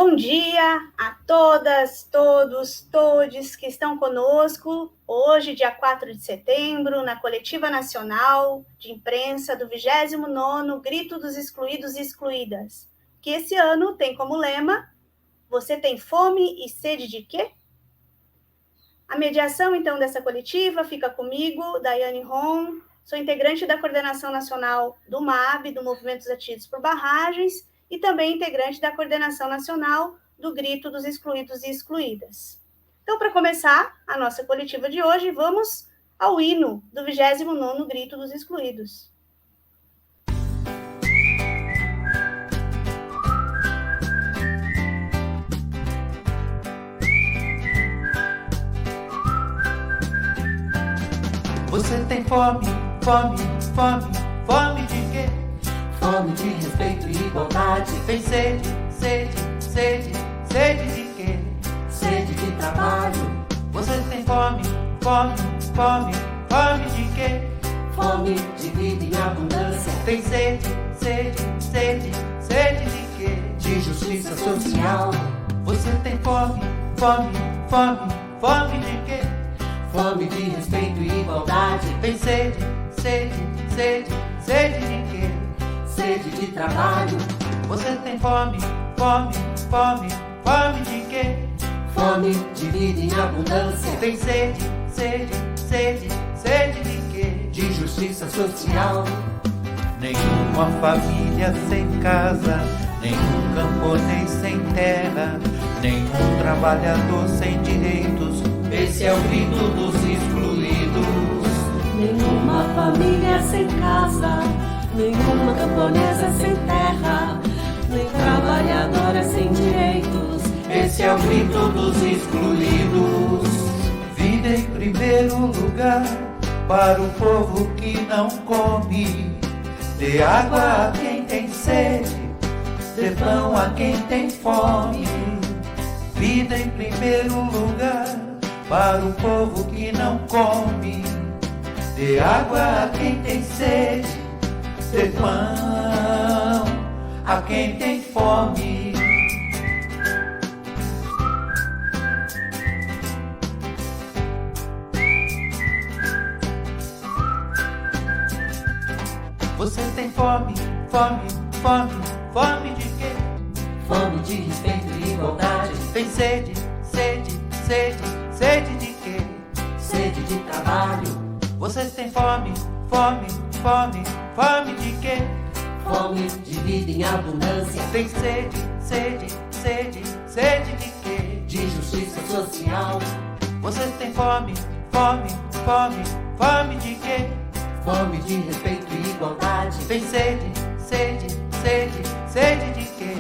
Bom dia a todas, todos, todes que estão conosco hoje, dia 4 de setembro, na Coletiva Nacional de Imprensa do 29º Grito dos Excluídos e Excluídas, que esse ano tem como lema: Você tem fome e sede de quê? A mediação, então, dessa coletiva fica comigo, Daiane Ron, sou integrante da Coordenação Nacional do MAB, do Movimento dos Atingidos por Barragens, e também integrante da Coordenação Nacional do Grito dos Excluídos e Excluídas. Então, para começar a nossa coletiva de hoje, vamos ao hino do 29º Grito dos Excluídos. Você tem fome, fome, fome, fome de quê? Fome de respeito e igualdade. Tem sede, sede, sede, sede de quê? Sede de trabalho. Você tem fome, fome, fome, fome de quê? Fome de vida em abundância. Tem sede, sede, sede, sede de quê? De justiça social. Você tem fome, fome, fome, fome de quê? Fome de respeito e igualdade. Tem sede, sede, sede, sede de quê? Sede de trabalho. Você tem fome, fome, fome, fome de quê? Fome de vida em abundância. Tem sede, sede, sede, sede de quê? De justiça social. Nenhuma família sem casa, nenhum camponês sem terra, nenhum trabalhador sem direitos. Esse é o grito dos excluídos. Nenhuma família sem casa, nenhuma camponesa sem terra, nem trabalhadora sem direitos. Esse é o grito dos excluídos. Vida em primeiro lugar para o povo que não come. Dê água a quem tem sede, dê pão a quem tem fome. Vida em primeiro lugar para o povo que não come. Dê água a quem tem sede, dê pão a quem tem fome. Você tem fome, fome, fome, fome de quê? Fome de respeito e igualdade. Tem sede, sede, sede, sede de quê? Sede de trabalho. Você tem fome, fome, fome, fome de quê? Fome de vida em abundância. Tem sede, sede, sede, sede de quê? De justiça social. Você tem fome, fome, fome, fome de quê? Fome de respeito e igualdade. Tem sede, sede, sede, sede de quê?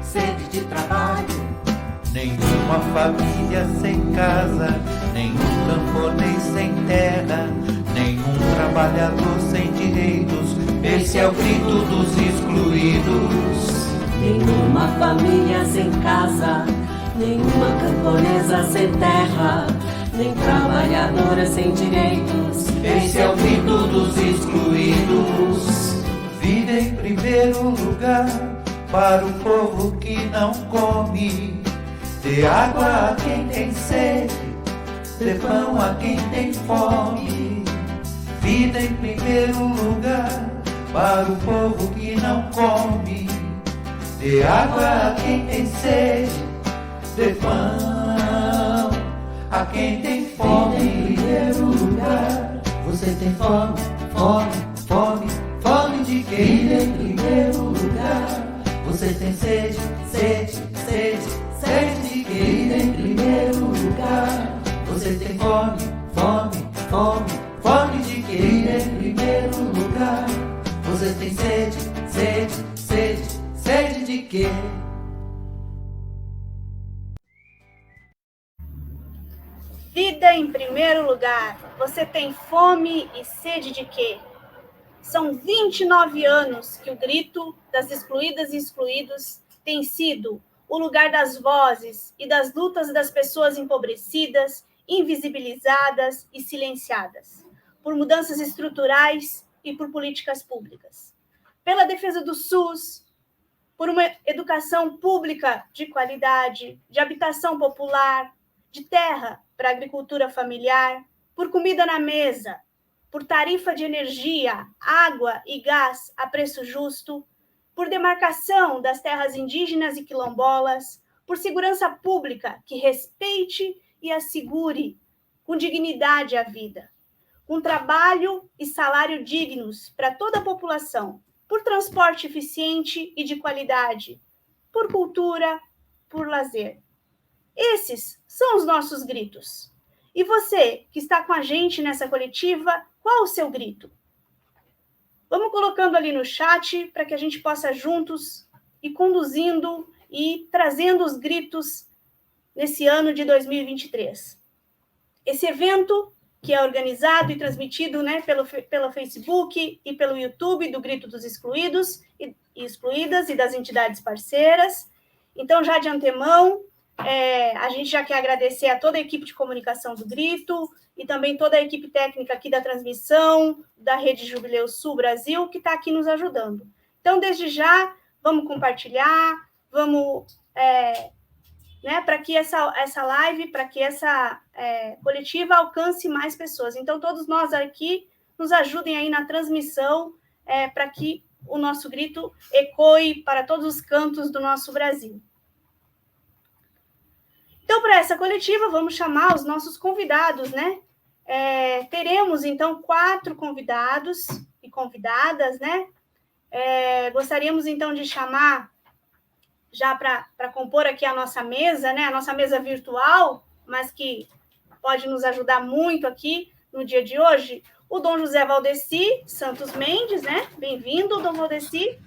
Sede de trabalho. Nenhuma família sem casa, nenhum camponês sem terra, nenhum trabalhador sem direitos. Esse é o grito dos excluídos. Nenhuma família sem casa, nenhuma camponesa sem terra, nem trabalhadora sem direitos. Esse é o grito dos excluídos. Vida em primeiro lugar para o povo que não come. Dê água a quem tem sede, dê pão a quem tem fome. Vida em primeiro lugar para o povo que não come. Dê água a quem tem sede, dê pão a quem tem fome. Em primeiro lugar, Você tem fome, fome, fome, fome de quê? em primeiro lugar, Você tem sede, sede, sede, sede de quê? em primeiro lugar, Você tem fome, fome, fome, fome de quê? em primeiro lugar, Você tem sede, sede, sede, sede de quê? Vida em primeiro lugar. Você tem fome e sede de quê? São 29 anos que o grito das excluídas e excluídos tem sido o lugar das vozes e das lutas das pessoas empobrecidas, invisibilizadas e silenciadas, por mudanças estruturais e por políticas públicas. Pela defesa do SUS, por uma educação pública de qualidade, de habitação popular, de terra para agricultura familiar, por comida na mesa, por tarifa de energia, água e gás a preço justo, por demarcação das terras indígenas e quilombolas, por segurança pública que respeite e assegure com dignidade a vida, com trabalho e salário dignos para toda a população, por transporte eficiente e de qualidade, por cultura, por lazer. Esses são os nossos gritos. E você, que está com a gente nessa coletiva, qual o seu grito? Vamos colocando ali no chat para que a gente possa juntos ir conduzindo e trazendo os gritos nesse ano de 2023. Esse evento que é organizado e transmitido, né, pelo Facebook e pelo YouTube do Grito dos Excluídos e Excluídas e das entidades parceiras. Então, já de antemão, a gente já quer agradecer a toda a equipe de comunicação do Grito e também toda a equipe técnica aqui da transmissão, da Rede Jubileu Sul Brasil, que está aqui nos ajudando. Então, desde já, vamos compartilhar, vamos... né, para que essa live, para que essa coletiva alcance mais pessoas. Então, todos nós aqui nos ajudem aí na transmissão para que o nosso grito ecoe para todos os cantos do nosso Brasil. Então, para essa coletiva, vamos chamar os nossos convidados, né? Teremos, então, 4 convidados e convidadas, né? Gostaríamos, então, de chamar já para compor aqui a nossa mesa, né? A nossa mesa virtual, mas que pode nos ajudar muito aqui no dia de hoje, o Dom José Valdeci Santos Mendes, né? Bem-vindo, Dom Valdeci.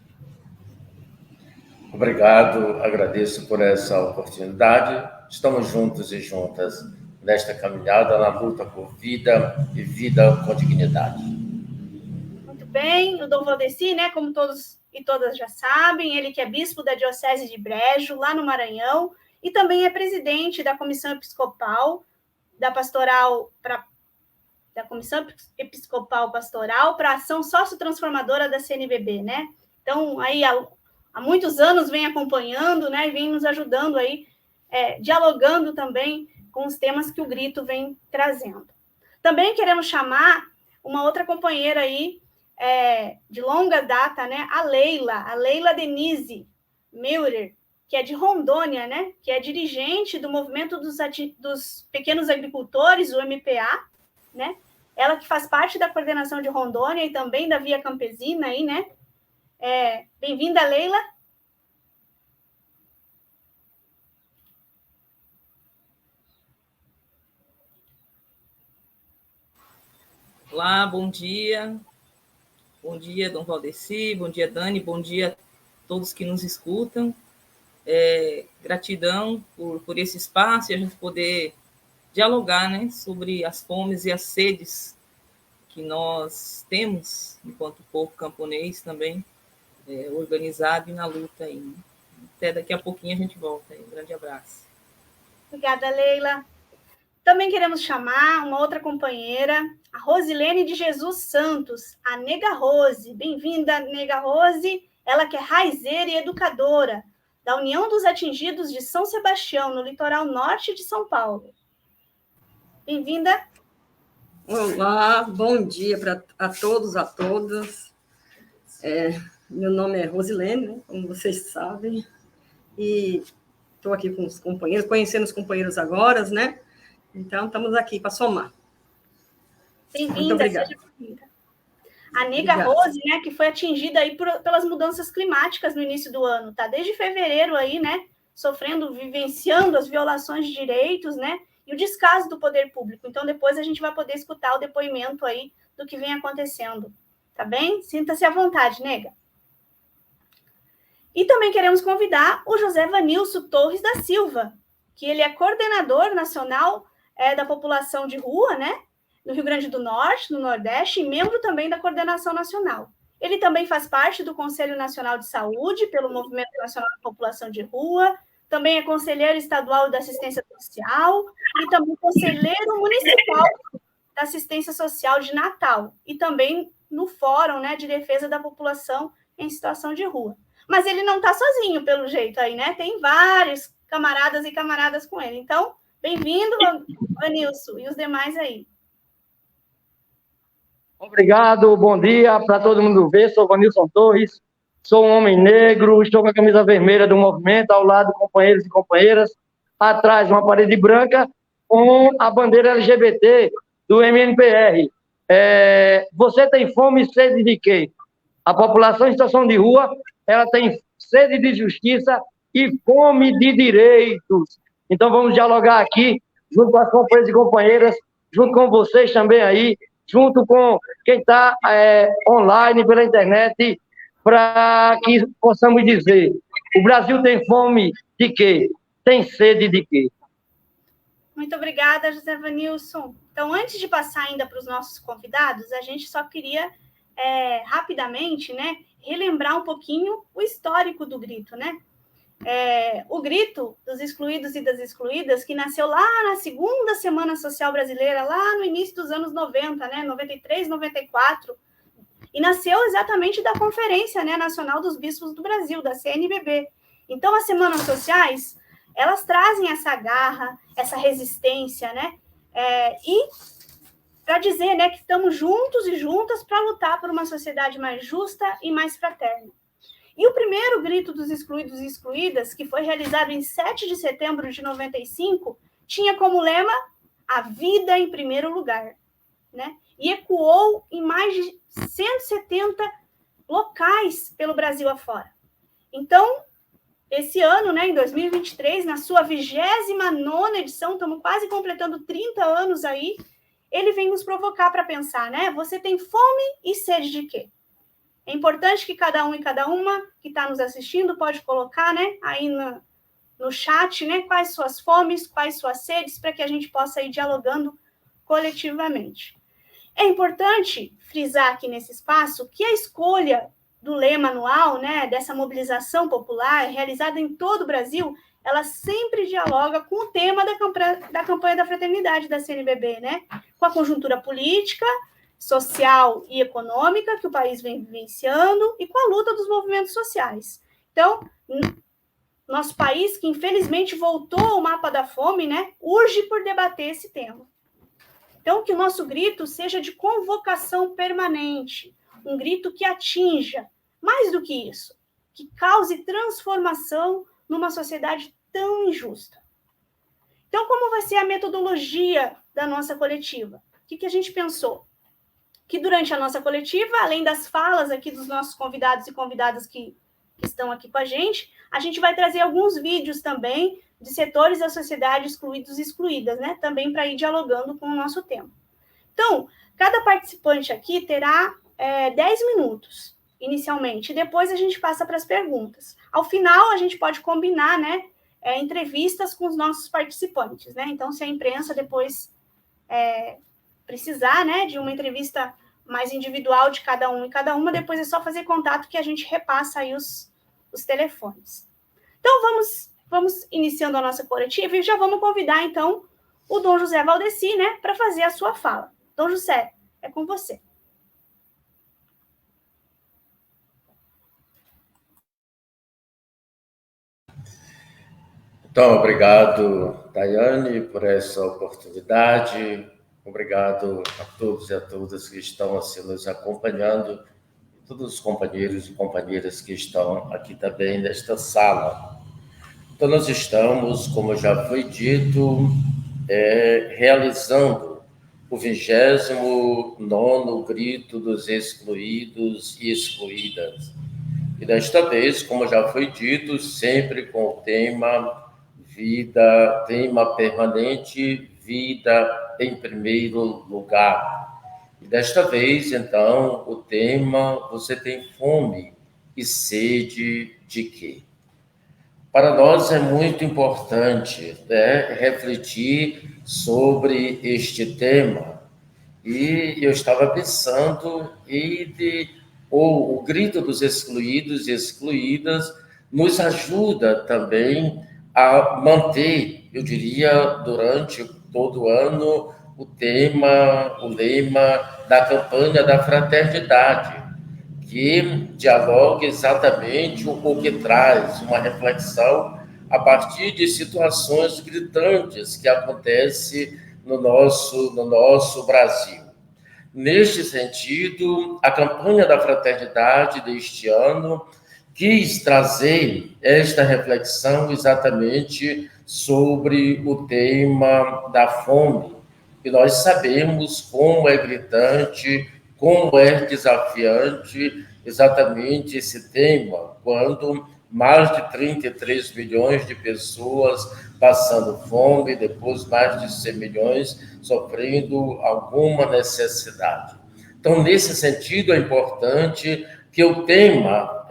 Obrigado, agradeço por essa oportunidade. Estamos juntos e juntas nesta caminhada na luta por vida e vida com dignidade. Muito bem, o Dom Valdeci, né? Como todos e todas já sabem, ele que é bispo da Diocese de Brejo, lá no Maranhão, e também é presidente da Comissão Episcopal da Comissão Episcopal Pastoral para a Ação Sociotransformadora da CNBB, né? Então, aí há muitos anos vem acompanhando, né? E vem nos ajudando aí, dialogando também com os temas que o Grito vem trazendo. Também queremos chamar uma outra companheira aí, de longa data, né? A Leila Denise Meurer, que é de Rondônia, né? Que é dirigente do Movimento dos Pequenos Agricultores, o MPA, né? Ela que faz parte da coordenação de Rondônia e também da Via Campesina aí, né? Bem-vinda, Leila. Olá, bom dia. Bom dia, Dom Valdeci, bom dia, Dani, bom dia a todos que nos escutam. Gratidão por esse espaço e a gente poder dialogar, né, sobre as fomes e as sedes que nós temos, enquanto povo camponês também, organizado e na luta aí. Até daqui a pouquinho a gente volta. Um grande abraço. Obrigada, Leila. Também queremos chamar uma outra companheira, a Rosilene de Jesus Santos, a Nega Rose. Bem-vinda, Nega Rose. Ela que é raizeira e educadora da União dos Atingidos de São Sebastião, no litoral norte de São Paulo. Bem-vinda. Olá, bom dia a todos, a todas. Meu nome é Rosilene, né, como vocês sabem, e estou aqui com os companheiros, conhecendo os companheiros agora, né? Então, estamos aqui para somar. Bem-vinda, seja bem-vinda. A Nega Rose, né, que foi atingida aí pelas mudanças climáticas no início do ano, tá? Desde fevereiro aí, né, vivenciando as violações de direitos, né, e o descaso do poder público. Então, depois a gente vai poder escutar o depoimento aí do que vem acontecendo, tá bem? Sinta-se à vontade, Nega. E também queremos convidar o José Vanilson Torres da Silva, que ele é coordenador nacional da população de rua, né, no Rio Grande do Norte, no Nordeste, e membro também da coordenação nacional. Ele também faz parte do Conselho Nacional de Saúde, pelo Movimento Nacional da População de Rua, também é conselheiro estadual da Assistência Social e também conselheiro municipal da Assistência Social de Natal, e também no Fórum, né, de Defesa da População em Situação de Rua. Mas ele não está sozinho, pelo jeito aí, né? Tem vários camaradas e camaradas com ele. Então, bem-vindo, Vanilson, e os demais aí. Obrigado, bom dia para todo mundo ver. Sou Vanilson Torres, sou um homem negro, estou com a camisa vermelha do movimento, ao lado de companheiros e companheiras, atrás uma parede branca com a bandeira LGBT do MNPR. Você tem fome e sede de quê? A população em situação de rua, ela tem sede de justiça e fome de direitos. Então vamos dialogar aqui, junto com as companheiras e companheiras, junto com vocês também aí, junto com quem está online pela internet, para que possamos dizer: o Brasil tem fome de quê? Tem sede de quê? Muito obrigada, José Vanilson. Então, antes de passar ainda para os nossos convidados, a gente só queria, rapidamente, né, relembrar um pouquinho o histórico do Grito, né? O Grito dos Excluídos e das Excluídas, que nasceu lá na segunda Semana Social Brasileira, lá no início dos anos 90, né, 93, 94, e nasceu exatamente da Conferência, né, Nacional dos Bispos do Brasil, da CNBB. Então, as Semanas Sociais, elas trazem essa garra, essa resistência, né, e para dizer, né, que estamos juntos e juntas para lutar por uma sociedade mais justa e mais fraterna. E o primeiro Grito dos Excluídos e Excluídas, que foi realizado em 7 de setembro de 95, tinha como lema a vida em primeiro lugar, né? E ecoou em mais de 170 locais pelo Brasil afora. Então, esse ano, né, em 2023, na sua 29ª edição, estamos quase completando 30 anos aí, ele vem nos provocar para pensar, né? Você tem fome e sede de quê? É importante que cada um e cada uma que está nos assistindo pode colocar, né, aí no chat, né, quais suas fomes, quais suas sedes, para que a gente possa ir dialogando coletivamente. É importante frisar aqui nesse espaço que a escolha do lema anual, né, dessa mobilização popular realizada em todo o Brasil, ela sempre dialoga com o tema da campanha da fraternidade da CNBB, né, com a conjuntura política, social e econômica que o país vem vivenciando e com a luta dos movimentos sociais. Então, nosso país, que infelizmente voltou ao mapa da fome, né, urge por debater esse tema. Então, que o nosso grito seja de convocação permanente, um grito que atinja, mais do que isso, que cause transformação numa sociedade tão injusta. Então, como vai ser a metodologia da nossa coletiva? O que a gente pensou? Que durante a nossa coletiva, além das falas aqui dos nossos convidados e convidadas que estão aqui com a gente vai trazer alguns vídeos também de setores da sociedade excluídos e excluídas, né? Também para ir dialogando com o nosso tema. Então, cada participante aqui terá 10 minutos, inicialmente, e depois a gente passa para as perguntas. Ao final, a gente pode combinar, né, entrevistas com os nossos participantes, né? Então, se a imprensa depois precisar, né, de uma entrevista mais individual de cada um e cada uma, depois é só fazer contato que a gente repassa aí os telefones. Então, vamos iniciando a nossa coletiva e já vamos convidar, então, o Dom José Valdeci, né, para fazer a sua fala. Dom José, é com você. Então, obrigado, Daiane, por essa oportunidade. Obrigado a todos e a todas que estão assim, nos acompanhando, e todos os companheiros e companheiras que estão aqui também nesta sala. Então, nós estamos, como já foi dito, realizando o 29º Grito dos Excluídos e Excluídas. E desta vez, como já foi dito, sempre com o tema permanente, vida em primeiro lugar. E desta vez, então, o tema: você tem fome e sede de quê? Para nós é muito importante, né, refletir sobre este tema. E eu estava pensando o Grito dos Excluídos e Excluídas nos ajuda também a manter, eu diria, durante todo o ano, o lema da campanha da fraternidade, que dialoga exatamente o que traz uma reflexão a partir de situações gritantes que acontecem no nosso Brasil. Neste sentido, a campanha da fraternidade deste ano quis trazer esta reflexão exatamente sobre o tema da fome. E nós sabemos como é gritante, como é desafiante exatamente esse tema, quando mais de 33 milhões de pessoas passando fome, depois mais de 100 milhões sofrendo alguma necessidade. Então, nesse sentido, é importante que o tema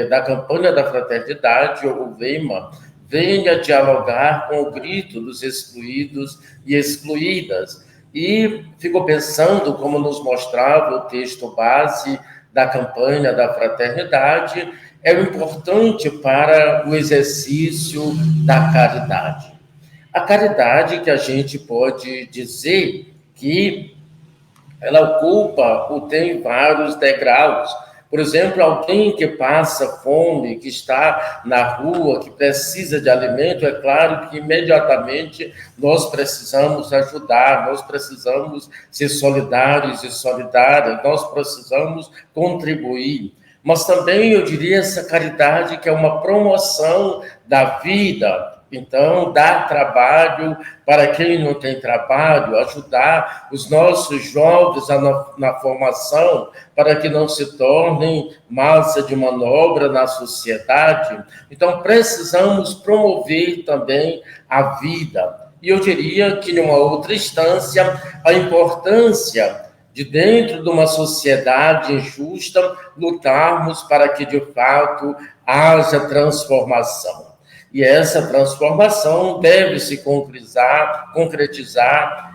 da campanha da fraternidade, o lema, venha dialogar com o grito dos excluídos e excluídas. E fico pensando, como nos mostrava o texto base da campanha da fraternidade, é importante para o exercício da caridade. A caridade que a gente pode dizer que ela ocupa ou tem vários degraus. Por exemplo, alguém que passa fome, que está na rua, que precisa de alimento, é claro que imediatamente nós precisamos ajudar, nós precisamos ser solidários e solidárias, nós precisamos contribuir. Mas também eu diria essa caridade que é uma promoção da vida. Então, dar trabalho para quem não tem trabalho, ajudar os nossos jovens na formação para que não se tornem massa de manobra na sociedade. Então, precisamos promover também a vida. E eu diria que, numa outra instância, a importância de dentro de uma sociedade injusta, lutarmos para que, de fato, haja transformação. E essa transformação deve se concretizar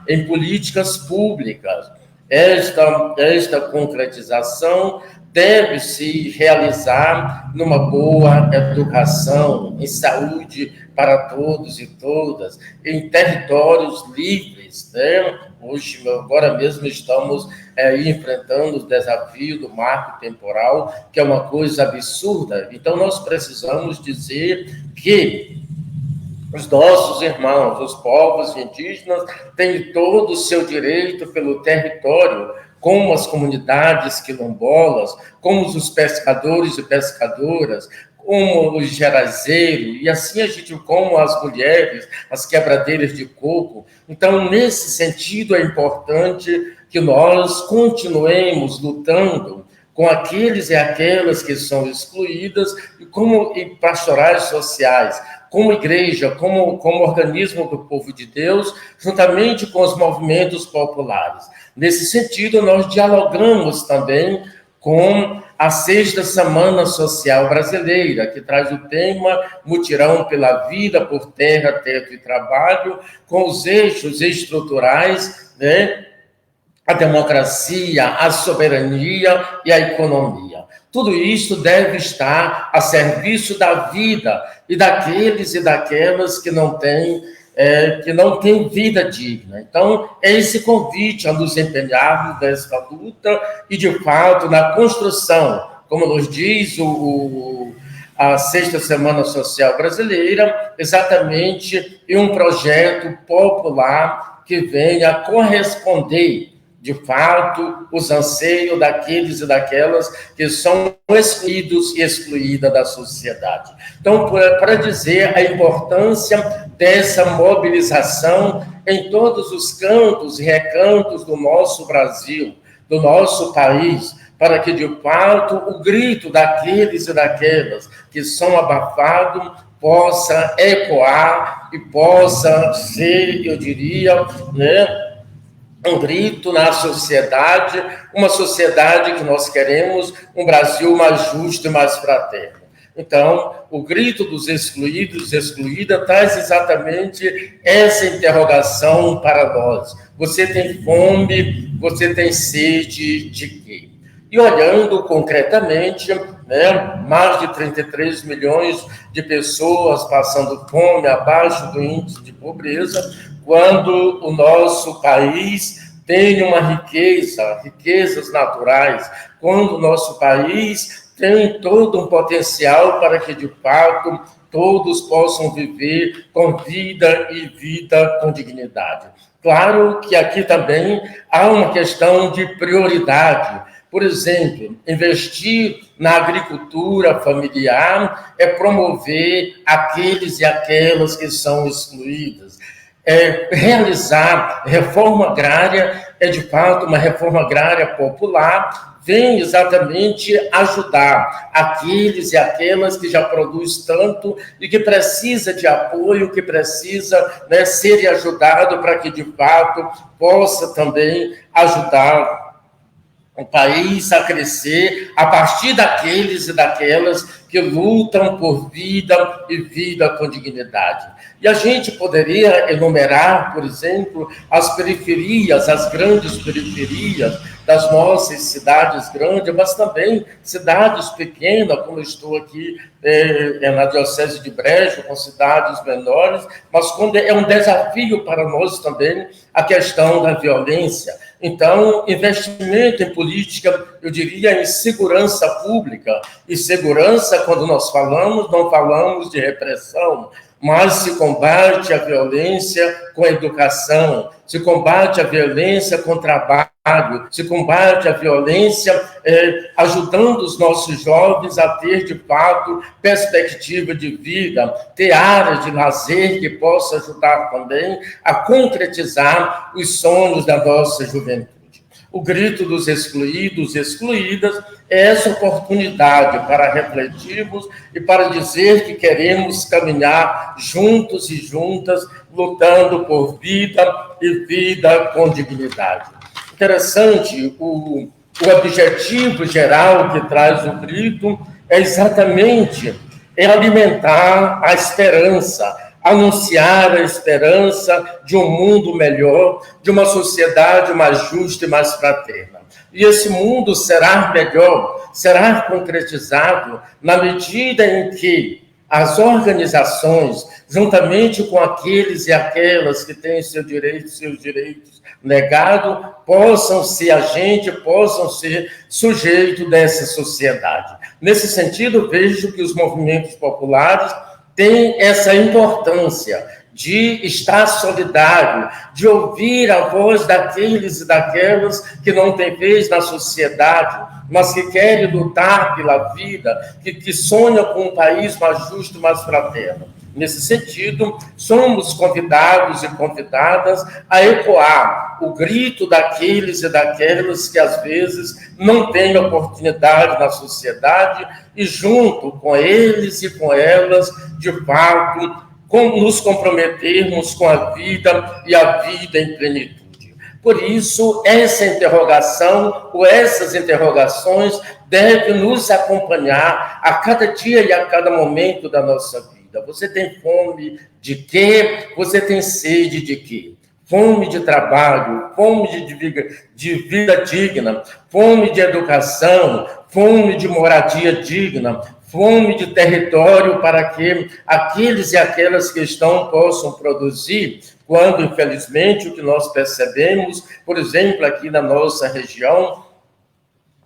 em políticas públicas. Esta concretização deve se realizar numa boa educação, em saúde para todos e todas, em territórios livres, né? Hoje, agora mesmo, estamos enfrentando o desafio do marco temporal, que é uma coisa absurda. Então, nós precisamos dizer que os nossos irmãos, os povos indígenas, têm todo o seu direito pelo território, como as comunidades quilombolas, como os pescadores e pescadoras, como os gerazeiros, e assim a gente, como as mulheres, as quebradeiras de coco. Então, nesse sentido, é importante que nós continuemos lutando com aqueles e aquelas que são excluídas, e pastorais sociais, como igreja, como organismo do povo de Deus, juntamente com os movimentos populares. Nesse sentido, nós dialogamos também com a 6ª Semana Social Brasileira, que traz o tema Mutirão pela Vida, por Terra, Teto e Trabalho, com os eixos estruturais, né? A democracia, a soberania e a economia. Tudo isso deve estar a serviço da vida e daqueles e daquelas que não têm vida digna. Então, é esse convite a nos empenharmos nessa luta e, de fato, na construção, como nos diz a 6ª Semana Social Brasileira, exatamente em um projeto popular que venha corresponder, de fato, os anseios daqueles e daquelas que são excluídos e excluídas da sociedade. Então, para dizer a importância dessa mobilização em todos os cantos e recantos do nosso Brasil, do nosso país, para que, de fato, o grito daqueles e daquelas que são abafados possa ecoar e possa ser, eu diria, né, um grito na sociedade, uma sociedade que nós queremos, um Brasil mais justo e mais fraterno. Então, o grito dos excluídos e excluídas traz exatamente essa interrogação para nós. Você tem fome, você tem sede de quê? E olhando concretamente, né, mais de 33 milhões de pessoas passando fome, abaixo do índice de pobreza, quando o nosso país tem uma riquezas naturais, quando o nosso país tem todo um potencial para que, de fato, todos possam viver com vida e vida com dignidade. Claro que aqui também há uma questão de prioridade. Por exemplo, investir na agricultura familiar é promover aqueles e aquelas que são excluídas. Realizar reforma agrária é, de fato, uma reforma agrária popular, vem exatamente ajudar aqueles e aquelas que já produzem tanto e que precisa de apoio, que precisa, né, ser ajudado para que, de fato, possa também ajudar o país a crescer a partir daqueles e daquelas que lutam por vida e vida com dignidade. E a gente poderia enumerar, por exemplo, as periferias, as grandes periferias das nossas cidades grandes, mas também cidades pequenas, como eu estou aqui na Diocese de Brejo, com cidades menores, mas quando é um desafio para nós também a questão da violência. Então, investimento em política, eu diria, em segurança pública. E segurança, quando nós falamos, não falamos de repressão, mas se combate a violência com a educação, se combate a violência com o trabalho, se combate a violência ajudando os nossos jovens a ter, de fato, perspectiva de vida, ter áreas de lazer que possa ajudar também a concretizar os sonhos da nossa juventude. O grito dos excluídos e excluídas é essa oportunidade para refletirmos e para dizer que queremos caminhar juntos e juntas, lutando por vida e vida com dignidade. Interessante, o objetivo geral que traz o grito é exatamente alimentar a esperança, anunciar a esperança de um mundo melhor, de uma sociedade mais justa e mais fraterna. E esse mundo será melhor, será concretizado na medida em que as organizações, juntamente com aqueles e aquelas que têm seus direitos negados, possam ser agente, possam ser sujeito dessa sociedade. Nesse sentido, vejo que os movimentos populares têm essa importância de estar solidário, de ouvir a voz daqueles e daquelas que não têm vez na sociedade, mas que querem lutar pela vida, que sonham com um país mais justo, mais fraterno. Nesse sentido, somos convidados e convidadas a ecoar o grito daqueles e daquelas que, às vezes, não têm oportunidade na sociedade e, junto com eles e com elas, de fato, nos comprometermos com a vida e a vida em plenitude. Por isso, essa interrogação, ou essas interrogações, devem nos acompanhar a cada dia e a cada momento da nossa vida. Você tem fome de quê? Você tem sede de quê? Fome de trabalho, fome de vida digna, fome de educação, fome de moradia digna, fome de território para que aqueles e aquelas que estão possam produzir, quando, infelizmente, o que nós percebemos, por exemplo, aqui na nossa região,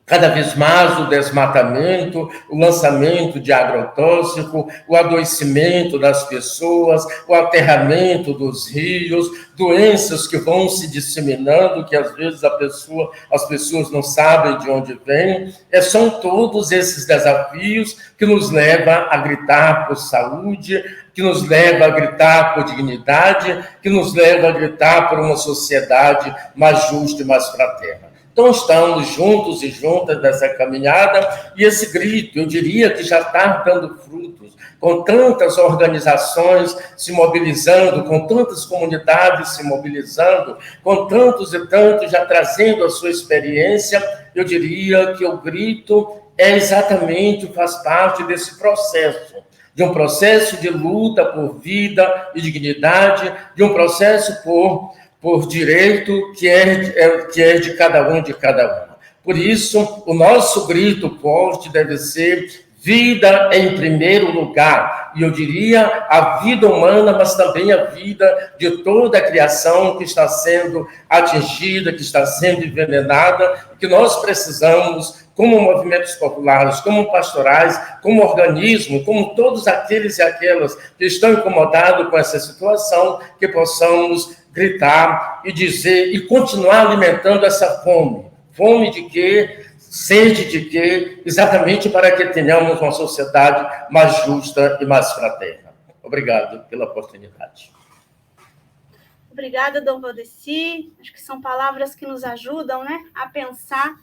cada vez mais o desmatamento, o lançamento de agrotóxico, o adoecimento das pessoas, o aterramento dos rios, doenças que vão se disseminando, que às vezes as pessoas não sabem de onde vêm. São todos esses desafios que nos levam a gritar por saúde, que nos leva a gritar por dignidade, que nos leva a gritar por uma sociedade mais justa e mais fraterna. Então, estamos juntos e juntas nessa caminhada, e esse grito, eu diria que já está dando frutos, com tantas organizações se mobilizando, com tantas comunidades se mobilizando, com tantos e tantos já trazendo a sua experiência. Eu diria que o grito faz parte desse processo, de um processo de luta por vida e dignidade, de um processo por direito que é de cada um e de cada uma. Por isso, o nosso grito forte deve ser Vida em primeiro lugar, e eu diria a vida humana, mas também a vida de toda a criação que está sendo atingida, que está sendo envenenada, que nós precisamos, como movimentos populares, como pastorais, como organismo, como todos aqueles e aquelas que estão incomodados com essa situação, que possamos gritar e dizer e continuar alimentando essa fome. Fome de quê? Sede de quê? Exatamente para que tenhamos uma sociedade mais justa e mais fraterna. Obrigado pela oportunidade. Obrigada, Dom Valdeci. Acho que são palavras que nos ajudam, né, a pensar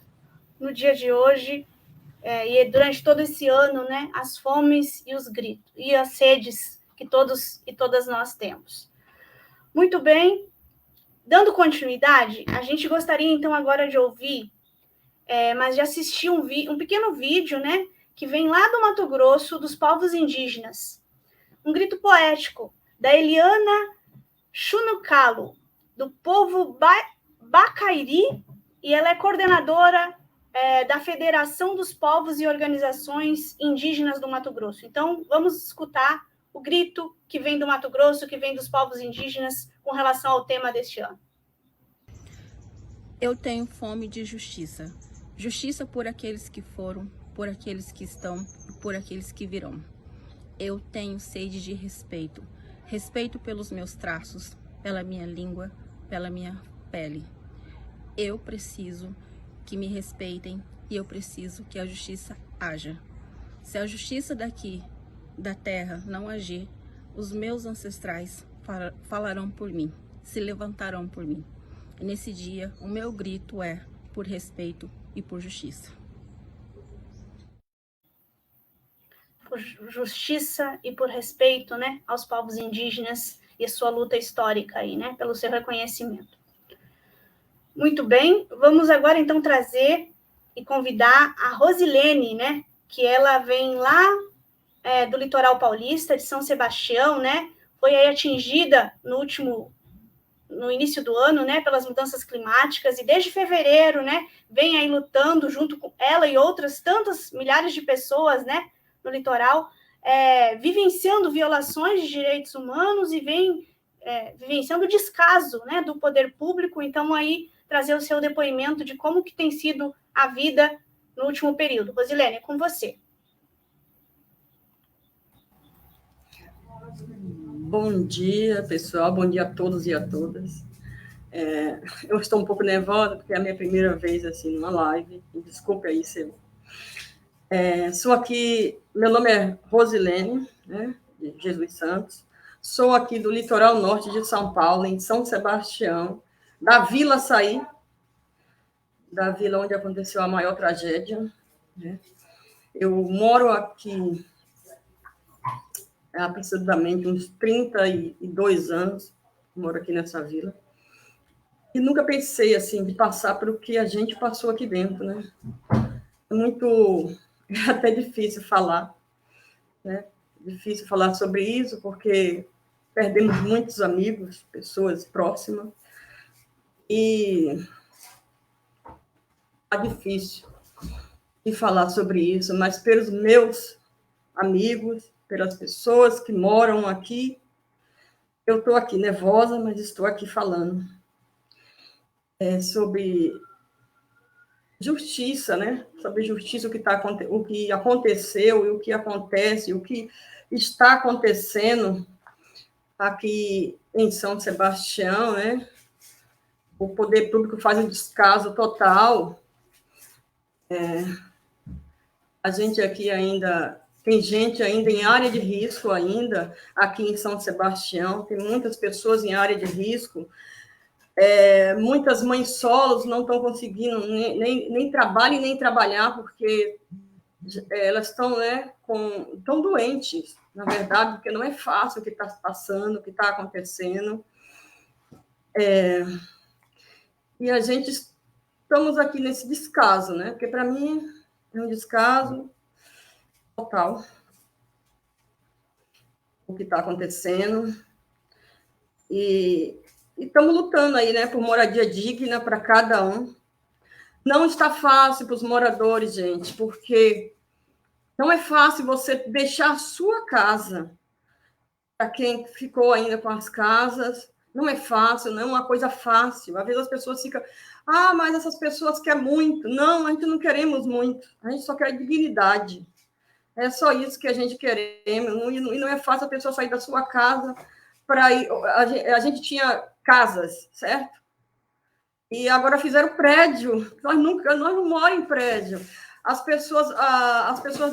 no dia de hoje e durante todo esse ano, né, as fomes e os gritos e as sedes que todos e todas nós temos. Muito bem. Dando continuidade, a gente gostaria então agora de ouvir mas de assistir um pequeno vídeo, né, que vem lá do Mato Grosso, dos povos indígenas. Um grito poético da Eliana Chunucalo, do povo Bacairi, e ela é coordenadora da Federação dos Povos e Organizações Indígenas do Mato Grosso. Então, vamos escutar o grito que vem do Mato Grosso, que vem dos povos indígenas com relação ao tema deste ano. Eu tenho fome de justiça. Justiça por aqueles que foram, por aqueles que estão e por aqueles que virão. Eu tenho sede de respeito. Respeito pelos meus traços, pela minha língua, pela minha pele. Eu preciso que me respeitem e eu preciso que a justiça haja. Se a justiça daqui, da terra, não agir, os meus ancestrais falarão por mim, se levantarão por mim. E nesse dia, o meu grito é por respeito e por justiça. Por justiça e por respeito, né, aos povos indígenas e a sua luta histórica aí, né, pelo seu reconhecimento. Muito bem, vamos agora então trazer e convidar a Rosilene, né, que ela vem lá do litoral paulista, de São Sebastião, né, foi aí atingida no início do ano, né, pelas mudanças climáticas, e desde fevereiro, né, vem aí lutando junto com ela e outras tantas milhares de pessoas, né, no litoral, vivenciando violações de direitos humanos e vem vivenciando o descaso, né, do poder público. Então, aí, trazer o seu depoimento de como que tem sido a vida no último período. Rosilene, é com você. Bom dia, pessoal. Bom dia a todos e a todas. Eu estou um pouco nervosa, porque é a minha primeira vez assim, numa live. Desculpe aí se sou aqui, meu nome é Rosilene, né, de Jesus Santos. Sou aqui do litoral norte de São Paulo, em São Sebastião, da Vila Açaí, da vila onde aconteceu a maior tragédia, né? Eu moro aqui há aproximadamente uns 32 anos, moro aqui nessa vila, e nunca pensei, assim, de passar por o que a gente passou aqui dentro, né? É até difícil falar, né? Difícil falar sobre isso, porque perdemos muitos amigos, pessoas próximas, e é difícil de falar sobre isso, mas pelos meus amigos, pelas pessoas que moram aqui, eu estou aqui nervosa, mas estou aqui falando sobre justiça, né? Sobre justiça, o que aconteceu e o que acontece, o que está acontecendo aqui em São Sebastião, né? O poder público faz um descaso total. A gente aqui ainda tem gente ainda em área de risco ainda aqui em São Sebastião, tem muitas pessoas em área de risco. Muitas mães solos não estão conseguindo nem trabalhar e nem trabalhar, porque elas estão, né, tão doentes, na verdade, porque não é fácil o que está passando, o que está acontecendo. E a gente estamos aqui nesse descaso, né? Porque para mim é um descaso total o que está acontecendo. E estamos lutando aí, né, por moradia digna para cada um. Não está fácil para os moradores, gente, porque Não é fácil você deixar a sua casa. Para quem ficou ainda com as casas, não é fácil, não é uma coisa fácil. Às vezes as pessoas ficam, mas essas pessoas querem muito. Não, a gente não queremos muito. A gente só quer dignidade. É só isso que a gente queremos. E não é fácil a pessoa sair da sua casa para ir. A gente tinha casas, certo? E agora fizeram prédio. Nós não moramos em prédio. As pessoas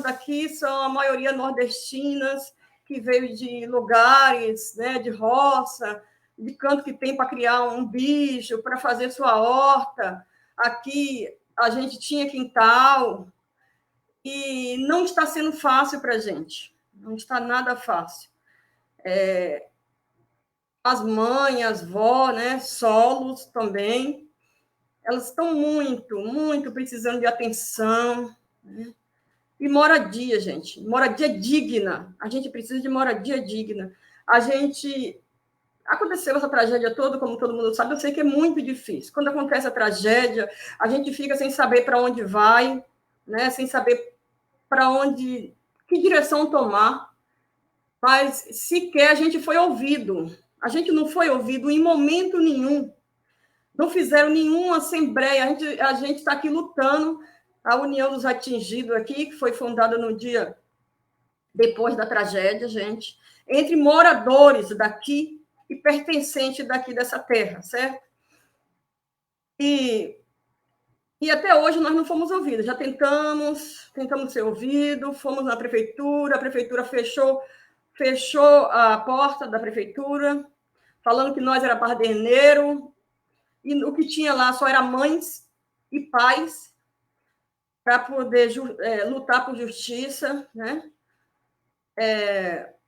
daqui são a maioria nordestinas, que veio de lugares, né, de roça, de canto que tem para criar um bicho, para fazer sua horta. Aqui a gente tinha quintal e não está sendo fácil para a gente. Não está nada fácil. As mães, as vó, né, solos também, elas estão muito, muito precisando de atenção, né? E moradia, gente, moradia digna. A gente precisa de moradia digna. Aconteceu essa tragédia toda, como todo mundo sabe, eu sei que é muito difícil. Quando acontece a tragédia, a gente fica sem saber para onde vai, né? Sem saber que direção tomar. Mas sequer a gente foi ouvido. A gente não foi ouvido em momento nenhum. Não fizeram nenhuma assembleia. A gente está aqui lutando. A União dos Atingidos aqui, que foi fundada no dia depois da tragédia, gente, entre moradores daqui e pertencentes daqui dessa terra, certo? E até hoje nós não fomos ouvidos. Já tentamos ser ouvidos, fomos na prefeitura, a prefeitura fechou a porta da prefeitura, falando que nós era baderneiro, e o que tinha lá só era mães e pais, para poder lutar por justiça, né?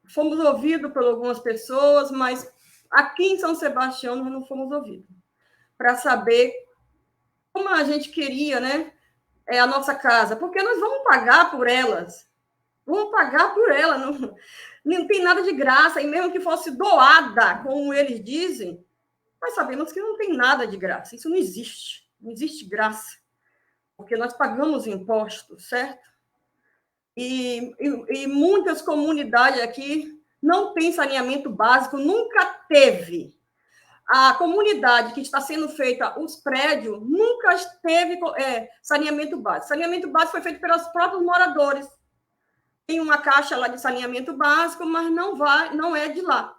Fomos ouvidos por algumas pessoas, mas aqui em São Sebastião nós não fomos ouvidos, para saber como a gente queria, né, a nossa casa, porque nós vamos pagar por elas, não tem nada de graça, e mesmo que fosse doada, como eles dizem, nós sabemos que não tem nada de graça, isso não existe graça, porque nós pagamos impostos, certo? E muitas comunidades aqui não têm saneamento básico, nunca teve. A comunidade que está sendo feita, os prédios, nunca teve saneamento básico. Saneamento básico foi feito pelos próprios moradores. Tem uma caixa lá de saneamento básico, mas não é de lá.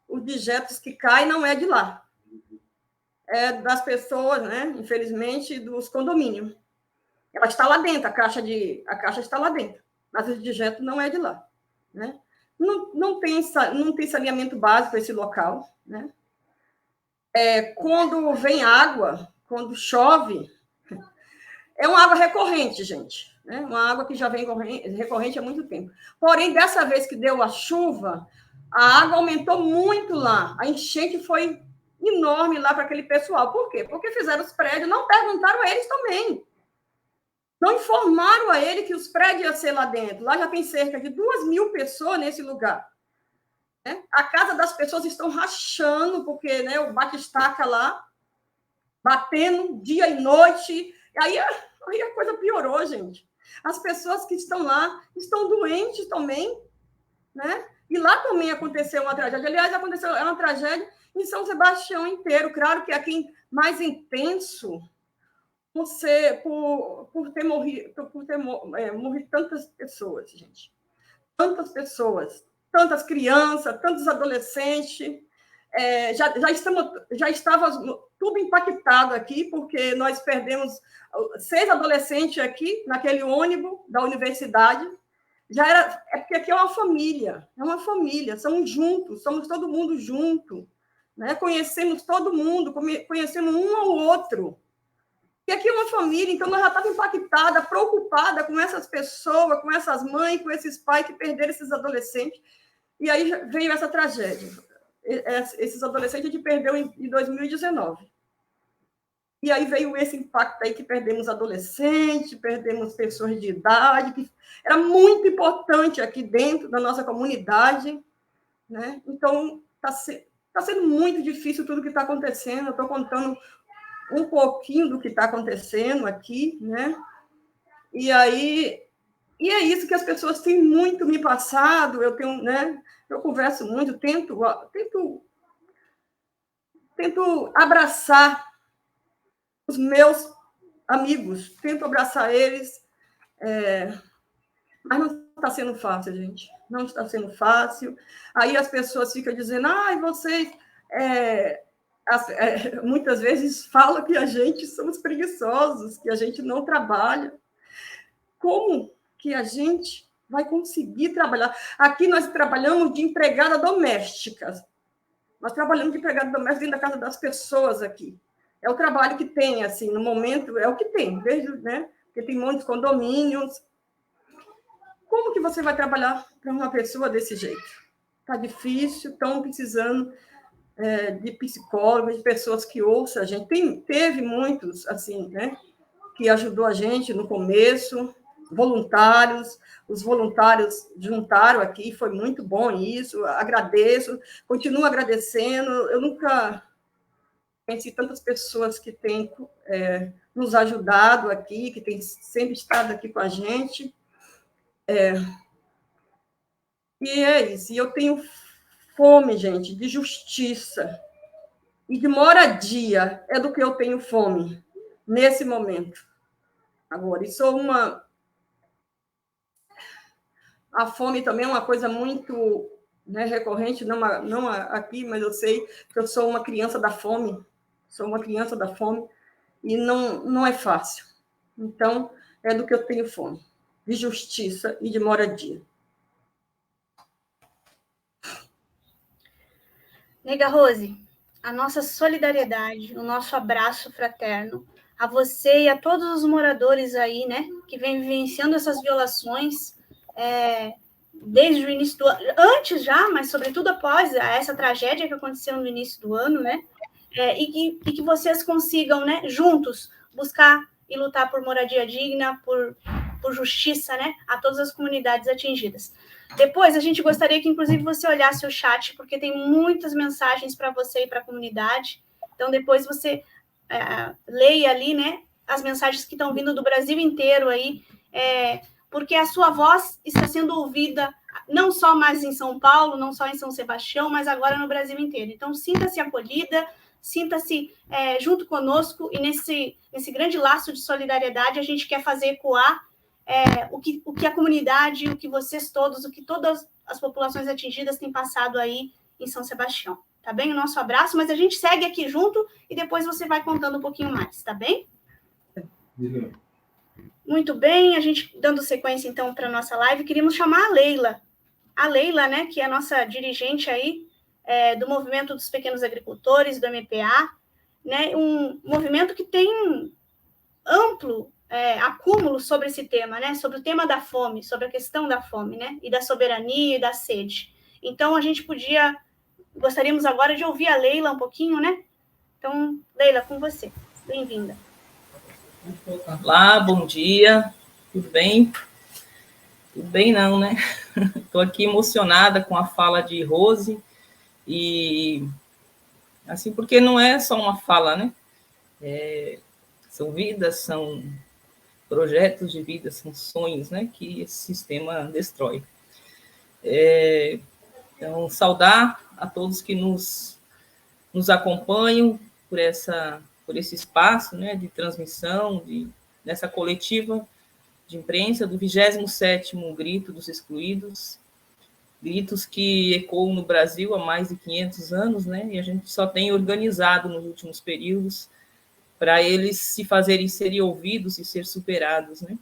Os dejetos que caem não é de lá. É das pessoas, né? Infelizmente, dos condomínios. Ela está lá dentro, a caixa está lá dentro, mas o dejeto não é de lá, né? Não tem saneamento básico esse local, né? Quando vem água, quando chove, é uma água recorrente, gente, né? Uma água que já vem recorrente há muito tempo. Porém, dessa vez que deu a chuva, a água aumentou muito lá, a enchente foi enorme lá para aquele pessoal. Por quê? Porque fizeram os prédios, não perguntaram a eles também. Não informaram a ele que os prédios iam ser lá dentro. Lá já tem cerca de 2.000 pessoas nesse lugar. Né? A casa das pessoas estão rachando, porque, né, o bate-estaca lá, batendo dia e noite. Aí a coisa piorou, gente. As pessoas que estão lá estão doentes também. Né? E lá também aconteceu uma tragédia. Aliás, aconteceu uma tragédia em São Sebastião inteiro. Claro que aqui mais intenso, por ter morrido tantas pessoas, gente. Tantas pessoas, tantas crianças, tantos adolescentes. Já estava tudo impactado aqui, porque nós perdemos 6 adolescentes aqui, naquele ônibus da universidade. Porque aqui é uma família, somos juntos, somos todo mundo junto, né? Conhecemos todo mundo, conhecemos um ao outro. E aqui é uma família, então nós já estávamos impactadas, preocupadas com essas pessoas, com essas mães, com esses pais que perderam esses adolescentes. E aí veio essa tragédia. Esses adolescentes a gente perdeu em 2019. E aí veio esse impacto aí que perdemos adolescentes, perdemos pessoas de idade, que era muito importante aqui dentro da nossa comunidade, né? Então, está sendo muito difícil tudo que está acontecendo. Eu estou contando um pouquinho do que está acontecendo aqui, né? E aí, e é isso que as pessoas têm muito me passado, eu tenho, né? Eu converso muito, tento abraçar os meus amigos, tento abraçar eles, mas não está sendo fácil, gente. Não está sendo fácil. Aí as pessoas ficam dizendo, vocês... muitas vezes falam que a gente somos preguiçosos, que a gente não trabalha. Como que a gente vai conseguir trabalhar? Aqui nós trabalhamos de empregada doméstica. Nós trabalhamos de empregada doméstica dentro da casa das pessoas aqui. É o trabalho que tem, assim, no momento, é o que tem, desde, né? Porque tem muitos condomínios. Como que você vai trabalhar para uma pessoa desse jeito? Está difícil, estão precisando de psicólogos, de pessoas que ouçam a gente. Teve muitos, assim, né? Que ajudou a gente no começo, voluntários, os voluntários juntaram aqui, foi muito bom isso, agradeço, continuo agradecendo, eu nunca conheci tantas pessoas que têm nos ajudado aqui, que têm sempre estado aqui com a gente, e é isso, e eu tenho fome, gente, de justiça e de moradia, é do que eu tenho fome nesse momento. Agora, e sou a fome também é uma coisa muito, né, recorrente, não aqui, mas eu sei que eu sou uma criança da fome, e não é fácil. Então, é do que eu tenho fome, de justiça e de moradia. Nega Rose, a nossa solidariedade, o nosso abraço fraterno a você e a todos os moradores aí, né, que vem vivenciando essas violações desde o início do ano, antes já, mas sobretudo após essa tragédia que aconteceu no início do ano, né, e que vocês consigam, né, juntos, buscar e lutar por moradia digna, por justiça, né, a todas as comunidades atingidas. Depois, a gente gostaria que, inclusive, você olhasse o chat, porque tem muitas mensagens para você e para a comunidade. Então, depois você leia ali, né, as mensagens que estão vindo do Brasil inteiro aí, porque a sua voz está sendo ouvida não só mais em São Paulo, não só em São Sebastião, mas agora no Brasil inteiro. Então, sinta-se acolhida, sinta-se junto conosco, e nesse grande laço de solidariedade, a gente quer fazer ecoar o que a comunidade, o que vocês todos, o que todas as populações atingidas têm passado aí em São Sebastião. Tá bem? O nosso abraço, mas a gente segue aqui junto e depois você vai contando um pouquinho mais, tá bem? Muito bem, a gente dando sequência, então, para a nossa live, queríamos chamar a Leila. A Leila, né, que é a nossa dirigente aí do Movimento dos Pequenos Agricultores, do MPA, né, um movimento que tem amplo acúmulo sobre esse tema, né, sobre o tema da fome, sobre a questão da fome, né, e da soberania e da sede. Então, a gente gostaríamos agora de ouvir a Leila um pouquinho, né? Então, Leila, com você. Bem-vinda. Olá, bom dia. Tudo bem? Tudo bem não, né? Estou aqui emocionada com a fala de Rose e, assim, porque não é só uma fala, né? São vidas, são projetos de vida, são sonhos, né? Que esse sistema destrói. Então, saudar a todos que nos acompanham por esse espaço, né, de transmissão, nessa coletiva de imprensa do 27º Grito dos Excluídos, gritos que ecoam no Brasil há mais de 500 anos, né, e a gente só tem organizado nos últimos períodos para eles serem ouvidos e ser superados, né,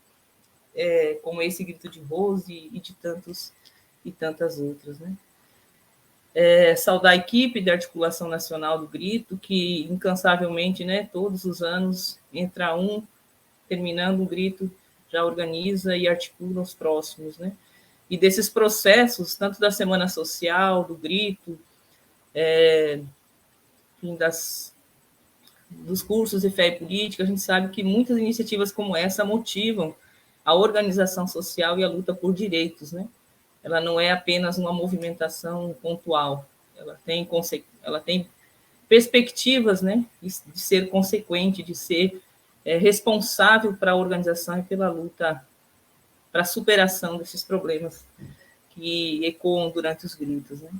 como esse grito de Rose e de tantas outras, né. Saudar a equipe de articulação nacional do Grito, que incansavelmente, né, todos os anos, entra terminando um grito, já organiza e articula os próximos, né? E desses processos, tanto da Semana Social, do Grito, dos cursos de fé e política, a gente sabe que muitas iniciativas como essa motivam a organização social e a luta por direitos, né? Ela não é apenas uma movimentação pontual, ela tem perspectivas, né, de ser consequente, de ser responsável para a organização e pela luta, para a superação desses problemas que ecoam durante os gritos, né?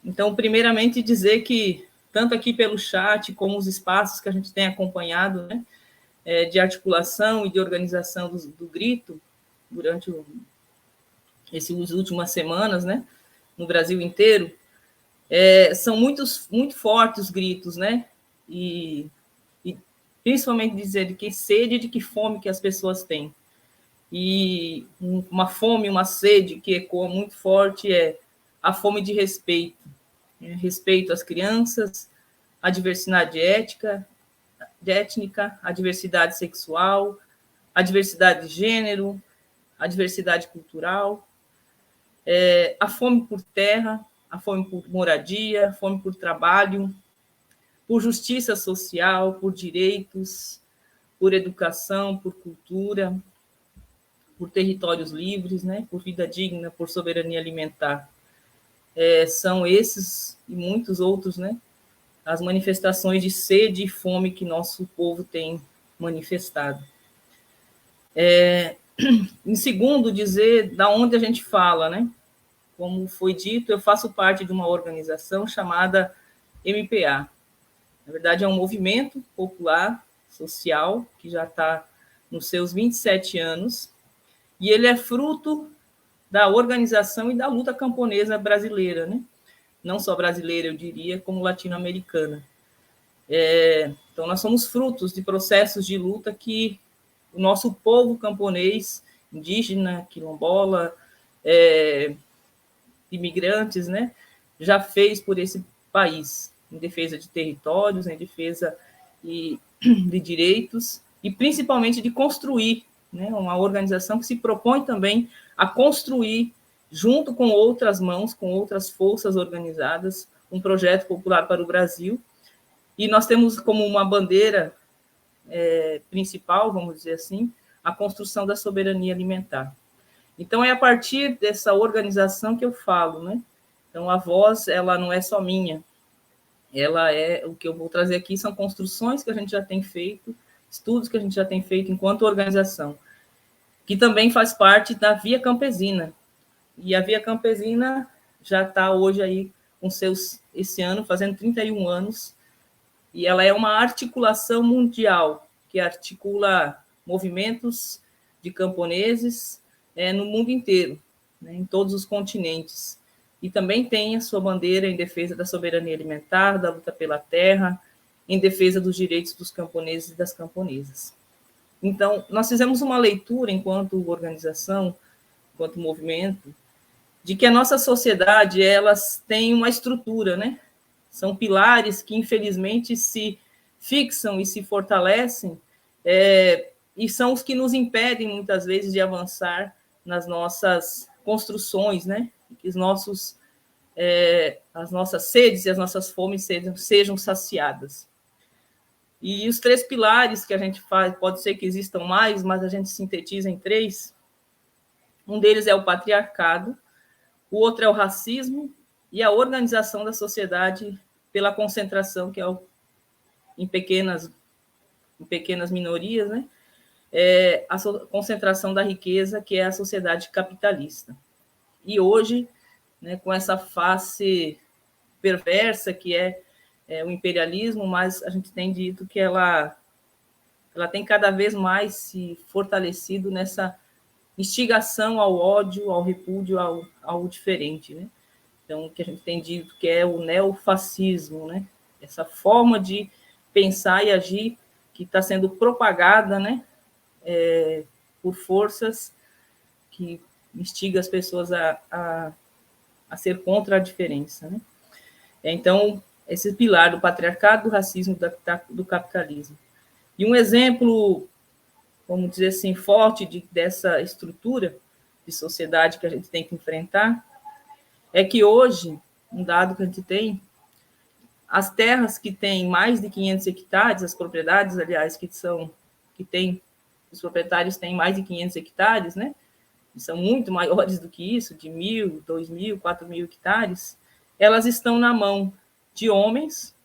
Então, primeiramente, dizer que, tanto aqui pelo chat, como os espaços que a gente tem acompanhado, né, de articulação e de organização do grito, durante essas últimas semanas, né, no Brasil inteiro, são muito fortes os gritos, né, e principalmente dizer de que sede e de que fome que as pessoas têm. E uma fome, uma sede que ecoa muito forte é a fome de respeito. Respeito às crianças, à diversidade étnica, à diversidade sexual, à diversidade de gênero, à diversidade cultural, a fome por terra, a fome por moradia, a fome por trabalho, por justiça social, por direitos, por educação, por cultura, por territórios livres, né, por vida digna, por soberania alimentar. São esses e muitos outros, né, as manifestações de sede e fome que nosso povo tem manifestado. Em segundo, dizer da onde a gente fala, né? Como foi dito, eu faço parte de uma organização chamada MPA. Na verdade, é um movimento popular, social, que já está nos seus 27 anos, e ele é fruto da organização e da luta camponesa brasileira, né? Não só brasileira, eu diria, como latino-americana. Então, nós somos frutos de processos de luta que o nosso povo camponês, indígena, quilombola, imigrantes, né, já fez por esse país, em defesa de territórios, em defesa de direitos, e principalmente de construir, né, uma organização que se propõe também a construir, junto com outras mãos, com outras forças organizadas, um projeto popular para o Brasil. E nós temos como uma bandeira principal, vamos dizer assim, a construção da soberania alimentar. Então, é a partir dessa organização que eu falo, né? Então, a voz, ela não é só minha, ela o que eu vou trazer aqui são construções que a gente já tem feito, estudos que a gente já tem feito enquanto organização, que também faz parte da Via Campesina. E a Via Campesina já está hoje aí com esse ano, fazendo 31 anos, e ela é uma articulação mundial, que articula movimentos de camponeses no mundo inteiro, né, em todos os continentes. E também tem a sua bandeira em defesa da soberania alimentar, da luta pela terra, em defesa dos direitos dos camponeses e das camponesas. Então, nós fizemos uma leitura, enquanto organização, enquanto movimento, de que a nossa sociedade, elas tem uma estrutura, né? São pilares que, infelizmente, se fixam e se fortalecem, e são os que nos impedem, muitas vezes, de avançar nas nossas construções, né? Que as nossas sedes e as nossas fomes sejam saciadas. E os 3 pilares que a gente faz, pode ser que existam mais, mas a gente sintetiza em 3. Um deles é o patriarcado, o outro é o racismo e a organização da sociedade pela concentração, que é em pequenas minorias, né? A concentração da riqueza, que é a sociedade capitalista. E hoje, né, com essa face perversa que é o imperialismo, mas a gente tem dito que ela tem cada vez mais se fortalecido nessa instigação ao ódio, ao repúdio, ao diferente, né? Então, o que a gente tem dito que é o neofascismo, né? Essa forma de pensar e agir que está sendo propagada, né, por forças que instigam as pessoas a ser contra a diferença, né? Então, esse pilar do patriarcado, do racismo, do capitalismo. E um exemplo, vamos dizer assim, forte dessa estrutura de sociedade que a gente tem que enfrentar é que hoje, um dado que a gente tem, as terras que têm mais de 500 hectares, as propriedades, aliás, os proprietários têm mais de 500 hectares, né? E são muito maiores do que isso, de 1.000, 2.000, 4.000 hectares, elas estão na mão de homens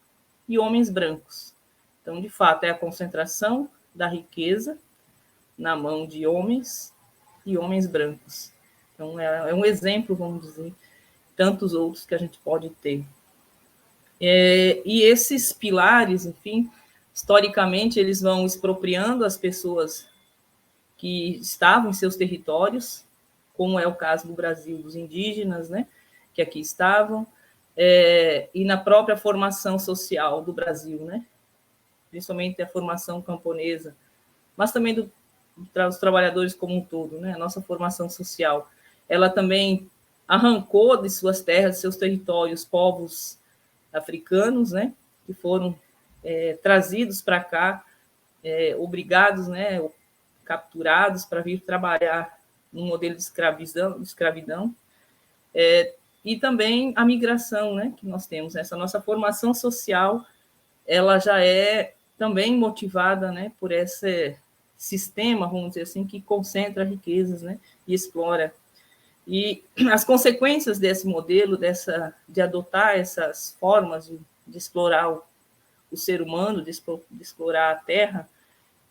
e homens brancos. Então, de fato, é a concentração da riqueza na mão de homens e homens brancos. Então, é um exemplo, vamos dizer, tantos outros que a gente pode ter. E esses pilares, enfim, historicamente, eles vão expropriando as pessoas que estavam em seus territórios, como é o caso do Brasil, dos indígenas, né, que aqui estavam, e na própria formação social do Brasil, né, principalmente a formação camponesa, mas também dos trabalhadores como um todo, né, a nossa formação social. Ela também arrancou de suas terras, de seus territórios, povos africanos, né, que foram trazidos para cá, obrigados, né, capturados para vir trabalhar num modelo de escravidão, e também a migração, né, que nós temos. Essa nossa formação social, ela já é também motivada, né, por esse sistema, vamos dizer assim, que concentra riquezas, né, e explora. E as consequências desse modelo, de adotar essas formas de explorar o ser humano, de explorar a terra,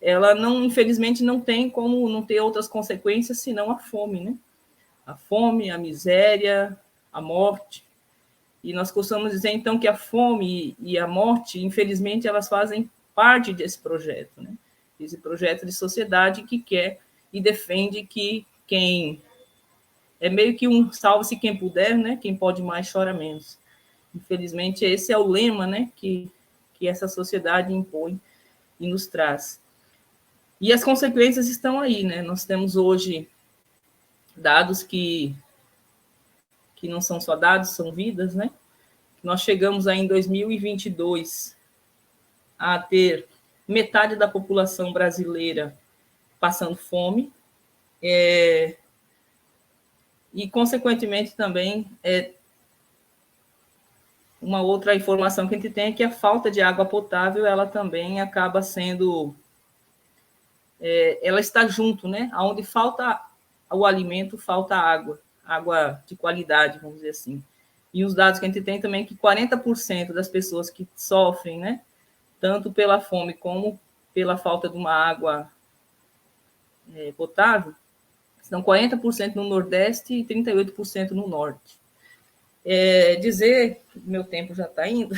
ela não, infelizmente, não tem como não ter outras consequências senão a fome, né? A fome, a miséria, a morte. E nós costumamos dizer, então, que a fome e a morte, infelizmente, elas fazem parte desse projeto, né? Esse projeto de sociedade que quer e defende que quem... É meio que um salve-se quem puder, né? Quem pode mais chora menos. Infelizmente, esse é o lema, né? Que essa sociedade impõe e nos traz. E as consequências estão aí, né? Nós temos hoje dados que não são só dados, são vidas, né? Nós chegamos aí em 2022 a ter metade da população brasileira passando fome, e, consequentemente, também, uma outra informação que a gente tem é que a falta de água potável, ela também acaba sendo... ela está junto, né? Onde falta o alimento, falta água de qualidade, vamos dizer assim. E os dados que a gente tem também é que 40% das pessoas que sofrem, né, tanto pela fome como pela falta de uma água potável, são 40% no Nordeste e 38% no Norte. Dizer, meu tempo já está indo,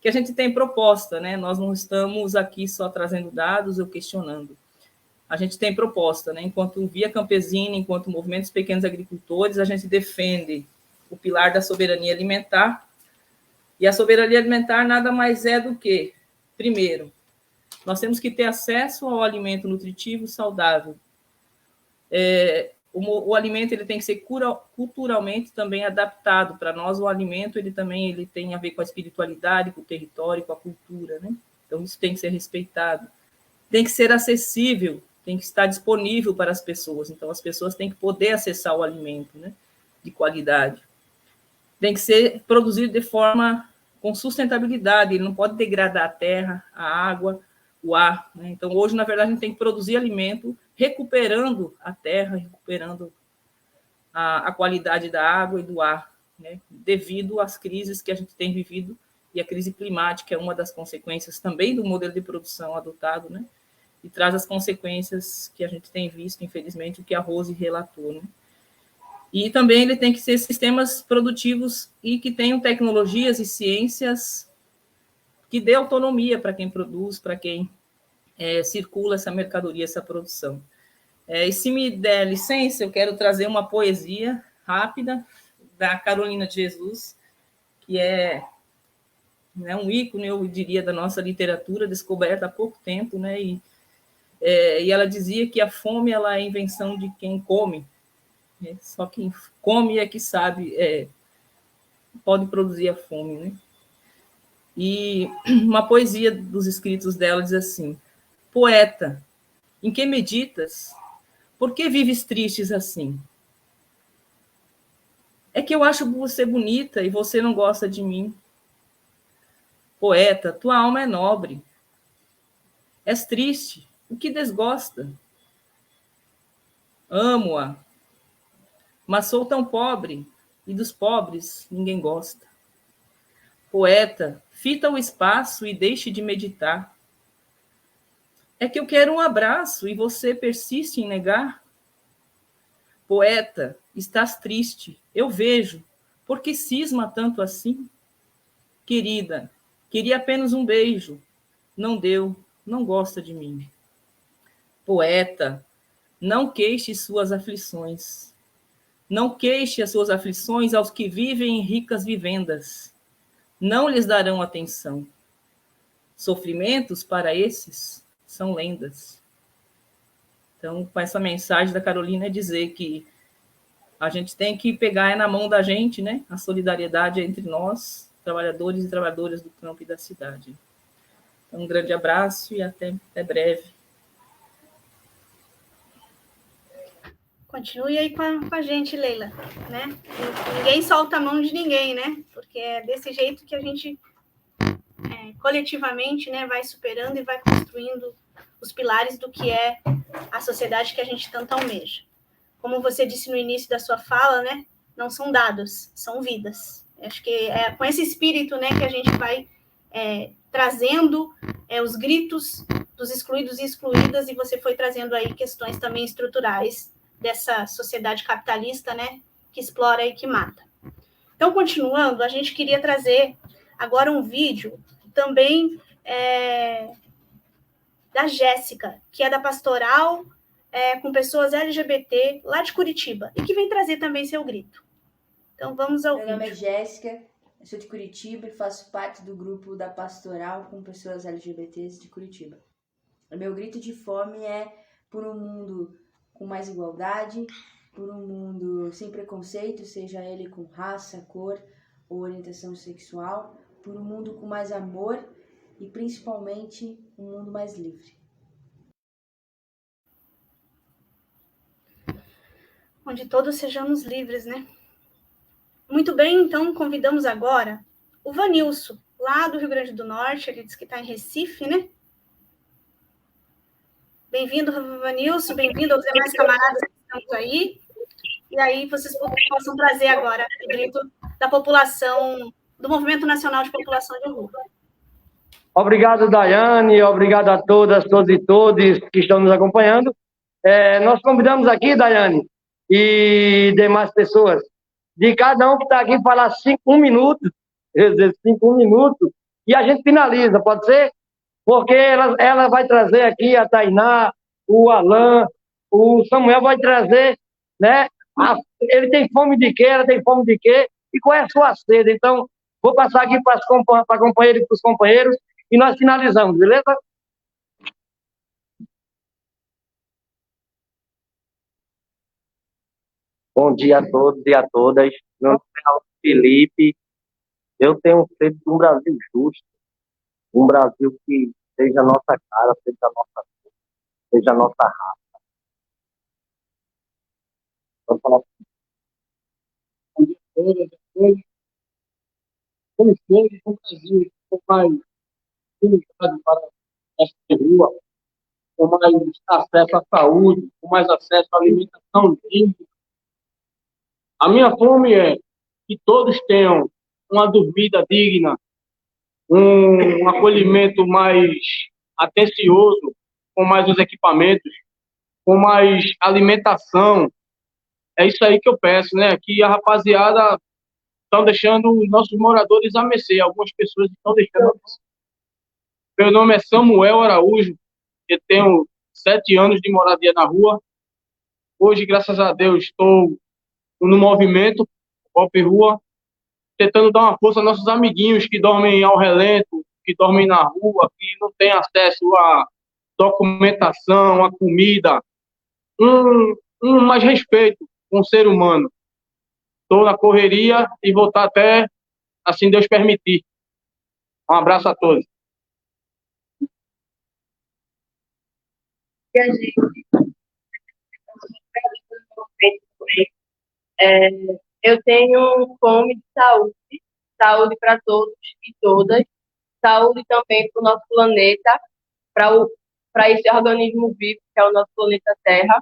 que a gente tem proposta, né? Nós não estamos aqui só trazendo dados ou questionando. A gente tem proposta, né? Enquanto Via Campesina, enquanto movimentos pequenos agricultores, a gente defende o pilar da soberania alimentar. E a soberania alimentar nada mais é do que, primeiro, nós temos que ter acesso ao alimento nutritivo saudável. O alimento ele tem que ser culturalmente também adaptado. Para nós, o alimento ele tem a ver com a espiritualidade, com o território, com a cultura, né? Então, isso tem que ser respeitado. Tem que ser acessível, tem que estar disponível para as pessoas. Então, as pessoas têm que poder acessar o alimento, né, de qualidade. Tem que ser produzido de forma com sustentabilidade, ele não pode degradar a terra, a água, o ar, né? Então, hoje, na verdade, a gente tem que produzir alimento recuperando a terra, recuperando a qualidade da água e do ar, né, devido às crises que a gente tem vivido, e a crise climática é uma das consequências também do modelo de produção adotado, né, e traz as consequências que a gente tem visto, infelizmente, o que a Rose relatou, né. E também ele tem que ser sistemas produtivos e que tenham tecnologias e ciências que dê autonomia para quem produz, para quem circula essa mercadoria, essa produção. E se me der licença, eu quero trazer uma poesia rápida da Carolina de Jesus, que é um ícone, eu diria, da nossa literatura, descoberta há pouco tempo, né? E ela dizia que a fome ela é a invenção de quem come, né? Só quem come é que sabe, pode produzir a fome, né? E uma poesia dos escritos dela diz assim: poeta, em que meditas? Por que vives tristes assim? É que eu acho você bonita e você não gosta de mim. Poeta, tua alma é nobre. És triste, o que desgosta? Amo-a, mas sou tão pobre e dos pobres ninguém gosta. Poeta, Fita o espaço e deixe de meditar. É que eu quero um abraço e você persiste em negar? Poeta, estás triste, eu vejo. Por que cisma tanto assim? Querida, queria apenas um beijo. Não deu, não gosta de mim. Poeta, não queixe suas aflições. Não queixe as suas aflições aos que vivem em ricas vivendas. Não lhes darão atenção. Sofrimentos para esses são lendas. Então, com essa mensagem da Carolina é dizer que a gente tem que pegar na mão da gente, né? A solidariedade entre nós, trabalhadores e trabalhadoras do campo e da cidade. Então, um grande abraço e até breve. Continue aí com a gente, Leila, né? Ninguém solta a mão de ninguém, né? Porque é desse jeito que a gente coletivamente, né, vai superando e vai construindo os pilares do que é a sociedade que a gente tanto almeja. Como você disse no início da sua fala, né, não são dados, são vidas. Acho que é com esse espírito, né, que a gente vai trazendo os gritos dos excluídos e excluídas, e você foi trazendo aí questões também estruturais dessa sociedade capitalista, né, que explora e que mata. Então, continuando, a gente queria trazer agora um vídeo também da Jéssica, que é da Pastoral com pessoas LGBT lá de Curitiba, e que vem trazer também seu grito. Então, vamos ao vídeo. Meu nome é Jéssica, eu sou de Curitiba e faço parte do grupo da Pastoral com pessoas LGBTs de Curitiba. O meu grito de fome é por um mundo com mais igualdade, por um mundo sem preconceito, seja ele com raça, cor ou orientação sexual, por um mundo com mais amor e, principalmente, um mundo mais livre. Onde todos sejamos livres, né? Muito bem, então convidamos agora o Vanilson, lá do Rio Grande do Norte, ele diz que está em Recife, né? Bem-vindo, Vanilson, bem-vindo aos demais camaradas que estão aí. E aí vocês possam trazer agora o grito da população, do Movimento Nacional de População de Rua. Obrigado, Daiane, obrigado a todas, todos e todos que estão nos acompanhando. Nós convidamos aqui, Daiane, e demais pessoas, de cada um que está aqui falar 1 minuto, e a gente finaliza, pode ser? Porque ela vai trazer aqui a Tainá, o Alain, o Samuel vai trazer, né? Ele tem fome de quê? Ela tem fome de quê? E qual é a sua sede? Então, vou passar aqui para a companheira e para os companheiros e nós finalizamos, beleza? Bom dia a todos e a todas. Meu nome é Felipe. Eu tenho sede de um Brasil justo, um Brasil que seja a nossa cara, seja a nossa cor, seja a nossa raça. Vamos falar assim. Bom dia a todas e a todos. Temos sede de um Brasil com mais dignidade para essa rua, com mais acesso à saúde, com mais acesso à alimentação digna. A minha fome é que todos tenham uma dormida digna, um acolhimento mais atencioso, com mais os equipamentos, com mais alimentação. É isso aí que eu peço, né? Que a rapaziada estão deixando os nossos moradores a mercê. Algumas pessoas estão deixando a mercê. Meu nome é Samuel Araújo, eu tenho 7 anos de moradia na rua. Hoje, graças a Deus, estou no movimento Pop Rua, tentando dar uma força aos nossos amiguinhos que dormem ao relento, que dormem na rua, que não têm acesso à documentação, à comida, mais respeito com o ser humano. Estou na correria e vou estar até assim Deus permitir. Um abraço a todos. E a gente eu tenho fome de saúde, saúde para todos e todas, saúde também para o nosso planeta, para esse organismo vivo que é o nosso planeta Terra.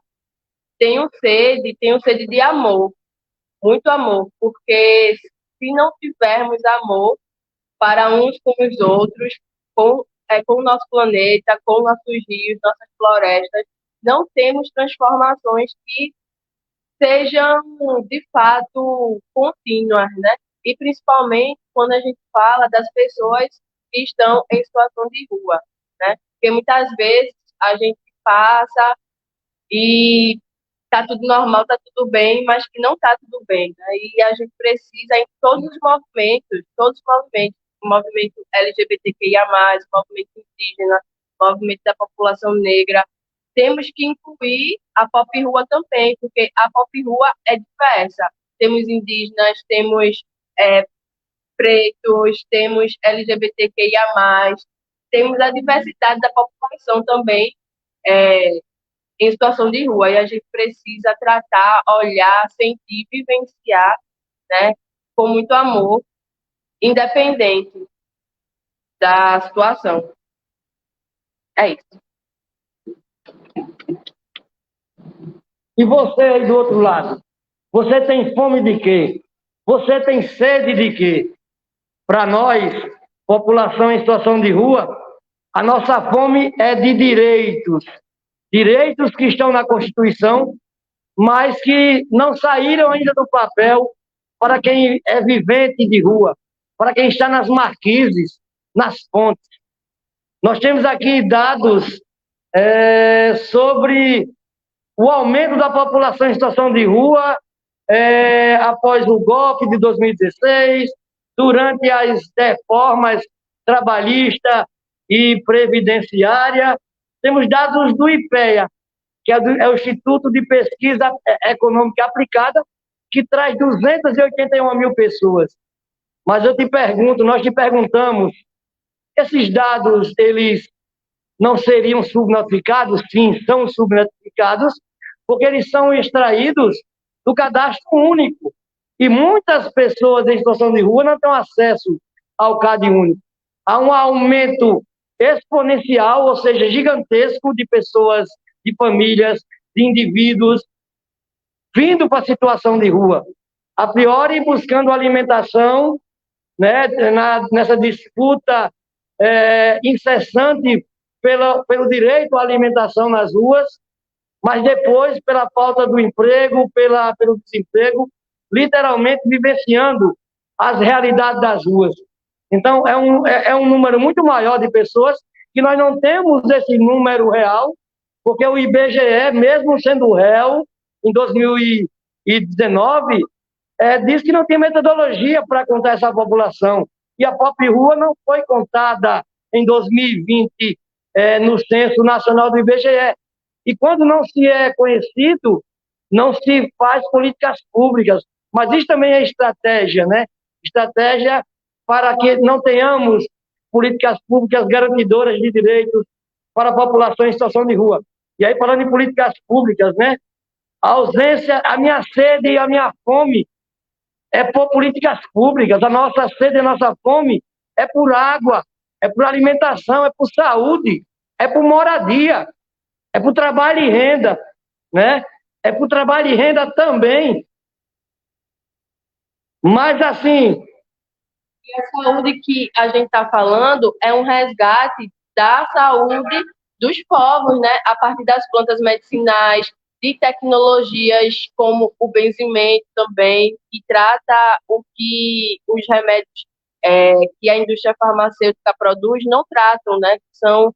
Tenho sede de amor, muito amor, porque se não tivermos amor, para uns com os outros, com o nosso planeta, com nossos rios, nossas florestas. Não temos transformações que sejam, de fato, contínuas, né? E principalmente quando a gente fala das pessoas que estão em situação de rua, né? Porque muitas vezes a gente passa e tá tudo normal, tá tudo bem, mas que não tá tudo bem, né? E a gente precisa, em todos os movimentos, o movimento LGBTQIA+, o movimento indígena, o movimento da população negra, temos que incluir a pop rua também, porque a pop rua é diversa. Temos indígenas, temos pretos, temos LGBTQIA+, temos a diversidade da população também, em situação de rua, e a gente precisa tratar, olhar, sentir, vivenciar, né, com muito amor, independente da situação. É isso. E você aí do outro lado? Você tem fome de quê? Você tem sede de quê? Para nós, população em situação de rua, a nossa fome é de direitos. Direitos que estão na Constituição, mas que não saíram ainda do papel para quem é vivente de rua, para quem está nas marquises, nas pontes. Nós temos aqui dados sobre o aumento da população em situação de rua após o golpe de 2016, durante as reformas trabalhista e previdenciária. Temos dados do IPEA, que é o Instituto de Pesquisa Econômica Aplicada, que traz 281 mil pessoas. Mas eu te pergunto, nós te perguntamos, esses dados, eles não seriam subnotificados? Sim, são subnotificados, porque eles são extraídos do cadastro único. E muitas pessoas em situação de rua não têm acesso ao CAD único. Há um aumento exponencial, ou seja, gigantesco, de pessoas, de famílias, de indivíduos vindo para a situação de rua, a priori buscando alimentação, né, nessa disputa incessante pelo direito à alimentação nas ruas, mas depois, pela falta do emprego, pelo desemprego, literalmente vivenciando as realidades das ruas. Então, é um número muito maior de pessoas que nós não temos esse número real, porque o IBGE, mesmo sendo réu, em 2019, diz que não tem metodologia para contar essa população. E a pop rua não foi contada em 2020 no Censo Nacional do IBGE. E quando não se é conhecido, não se faz políticas públicas. Mas isso também é estratégia, né? Estratégia para que não tenhamos políticas públicas garantidoras de direitos para a população em situação de rua. E aí, falando em políticas públicas, né? A ausência, a minha sede e a minha fome é por políticas públicas. A nossa sede e a nossa fome é por água, é por alimentação, é por saúde, é por moradia, é por trabalho e renda, né? É por trabalho e renda também. Mas, assim... E a saúde que a gente está falando é um resgate da saúde dos povos, né? A partir das plantas medicinais, de tecnologias como o benzimento também, que trata o que os remédios que a indústria farmacêutica produz não tratam, né? São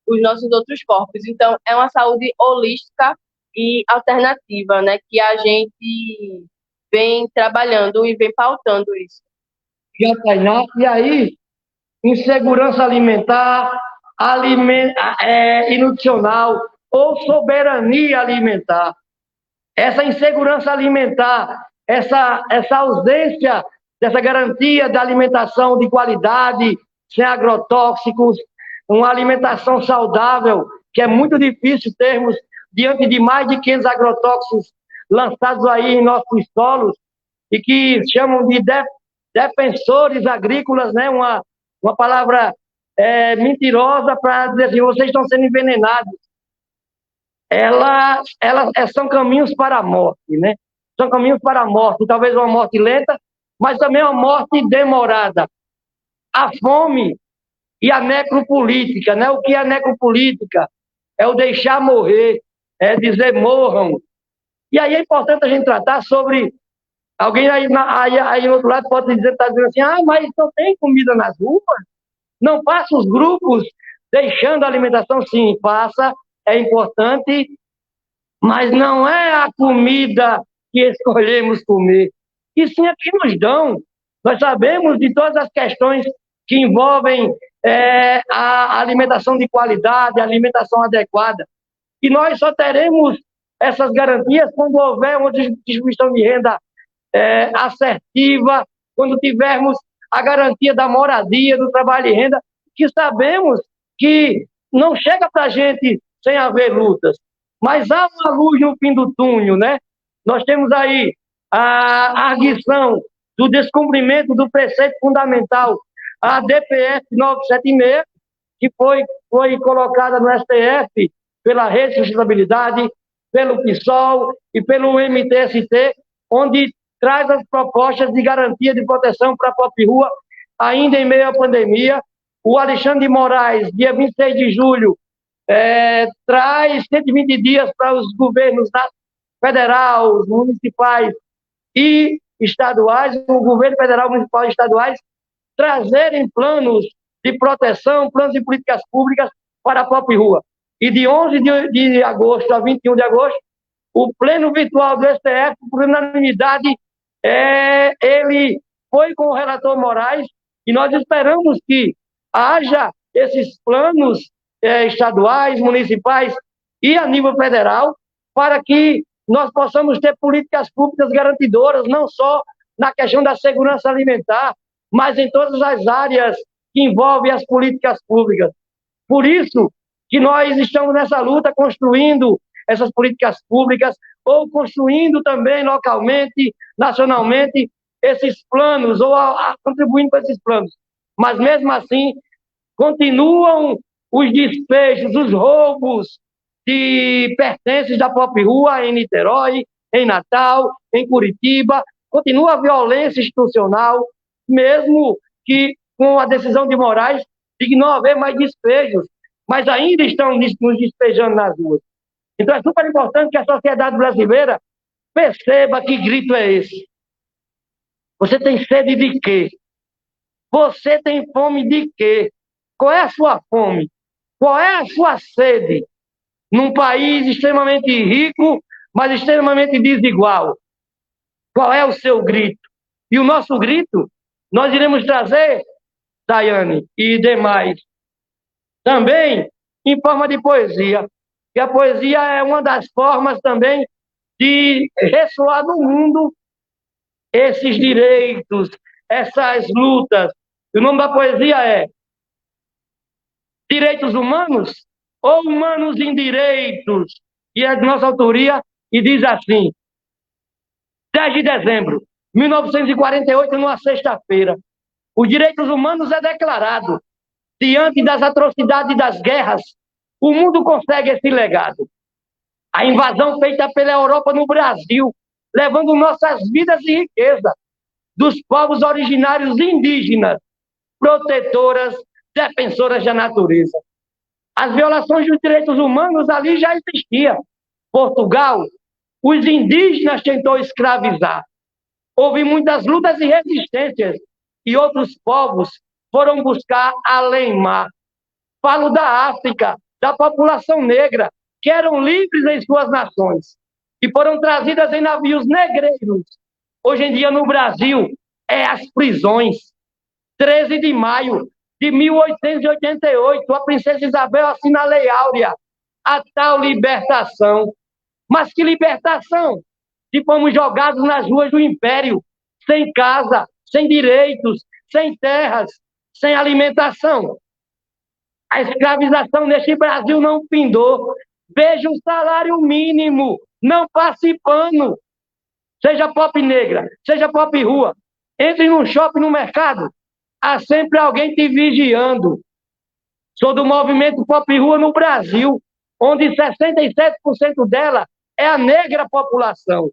os nossos outros corpos. Então, é uma saúde holística e alternativa, né? Que a gente vem trabalhando e vem pautando isso. E aí, insegurança alimentar, e nutricional ou soberania alimentar. Essa insegurança alimentar, essa ausência dessa garantia da alimentação de qualidade, sem agrotóxicos, uma alimentação saudável, que é muito difícil termos diante de mais de 500 agrotóxicos lançados aí em nossos solos, e que chamam de defensores agrícolas, né? Uma palavra mentirosa para dizer assim, vocês estão sendo envenenados. Elas são caminhos para a morte, né? São caminhos para a morte, talvez uma morte lenta, mas também uma morte demorada. a fome e a necropolítica, né? O que é a necropolítica? É o deixar morrer, é dizer morram. E aí é importante a gente tratar sobre... Alguém aí no outro lado pode dizer, tá dizendo assim, mas não tem comida nas ruas? Não passa os grupos deixando a alimentação? Sim, passa, é importante, mas não é a comida que escolhemos comer. E sim a que nos dão. Nós sabemos de todas as questões que envolvem a alimentação de qualidade, a alimentação adequada. E nós só teremos essas garantias quando houver uma distribuição de renda assertiva, quando tivermos a garantia da moradia, do trabalho e renda, que sabemos que não chega para a gente sem haver lutas. Mas há uma luz no fim do túnel, né? Nós temos aí a arguição do descumprimento do preceito fundamental, a DPF 976, que foi colocada no STF pela Rede de Sustentabilidade, pelo PSOL e pelo MTST, onde traz as propostas de garantia de proteção para a Pop Rua, ainda em meio à pandemia. O Alexandre de Moraes, dia 26 de julho, traz 120 dias para os governos federal, municipais e estaduais, o governo federal, municipal e estaduais, trazerem planos de proteção, planos de políticas públicas para a Pop Rua. E de 11 de agosto a 21 de agosto, o pleno virtual do STF, por unanimidade, ele foi com o relator Moraes, e nós esperamos que haja esses planos estaduais, municipais e a nível federal, para que nós possamos ter políticas públicas garantidoras, não só na questão da segurança alimentar, mas em todas as áreas que envolvem as políticas públicas. Por isso que nós estamos nessa luta, construindo essas políticas públicas, ou construindo também localmente, nacionalmente, esses planos, ou contribuindo com esses planos. Mas, mesmo assim, continuam os despejos, os roubos de pertences da Pop Rua em Niterói, em Natal, em Curitiba. Continua a violência institucional, mesmo que com a decisão de Moraes de que não haver mais despejos, mas ainda estão nos despejando nas ruas. Então é super importante que a sociedade brasileira perceba que grito é esse. Você tem sede de quê? Você tem fome de quê? Qual é a sua fome? Qual é a sua sede? Num país extremamente rico, mas extremamente desigual. Qual é o seu grito? E o nosso grito, nós iremos trazer, Daiane e demais, também em forma de poesia. E a poesia é uma das formas também de ressoar no mundo esses direitos, essas lutas. E o nome da poesia é Direitos Humanos ou Humanos em Direitos? E é de nossa autoria e diz assim: 10 de dezembro de 1948, numa sexta-feira, os direitos humanos é declarado. Diante das atrocidades das guerras, o mundo consegue esse legado. A invasão feita pela Europa no Brasil, levando nossas vidas e riqueza, dos povos originários indígenas, protetoras, defensoras da natureza. As violações dos direitos humanos ali já existiam. Portugal, os indígenas tentou escravizar. Houve muitas lutas e resistências, e outros povos foram buscar além-mar. Falo da África, da população negra, que eram livres em suas nações, e foram trazidas em navios negreiros. Hoje em dia, no Brasil, as prisões. 13 de maio de 1888, a princesa Isabel assina a Lei Áurea, a tal libertação. Mas que libertação? Se fomos jogados nas ruas do Império, sem casa, sem direitos, sem terras, sem alimentação. A escravização neste Brasil não findou. Veja o salário mínimo, não passe pano. Seja pop negra, seja pop rua, entre num shopping, no mercado, há sempre alguém te vigiando. Sou do movimento Pop Rua no Brasil, onde 67% dela é a negra população.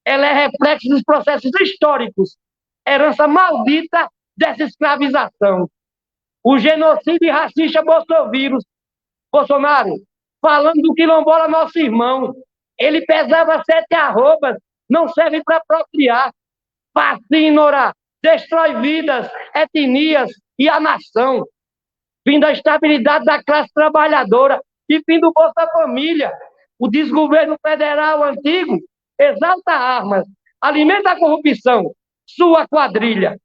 Ela é reflexo dos processos históricos, herança maldita dessa escravização. o genocídio racista Bolsonaro, falando do quilombola nosso irmão. Ele pesava 7 arrobas, não serve para procriar. Fascínora, destrói vidas, etnias e a nação. Fim da estabilidade da classe trabalhadora e fim do Bolsa Família. O desgoverno federal antigo exalta armas, alimenta a corrupção, sua quadrilha.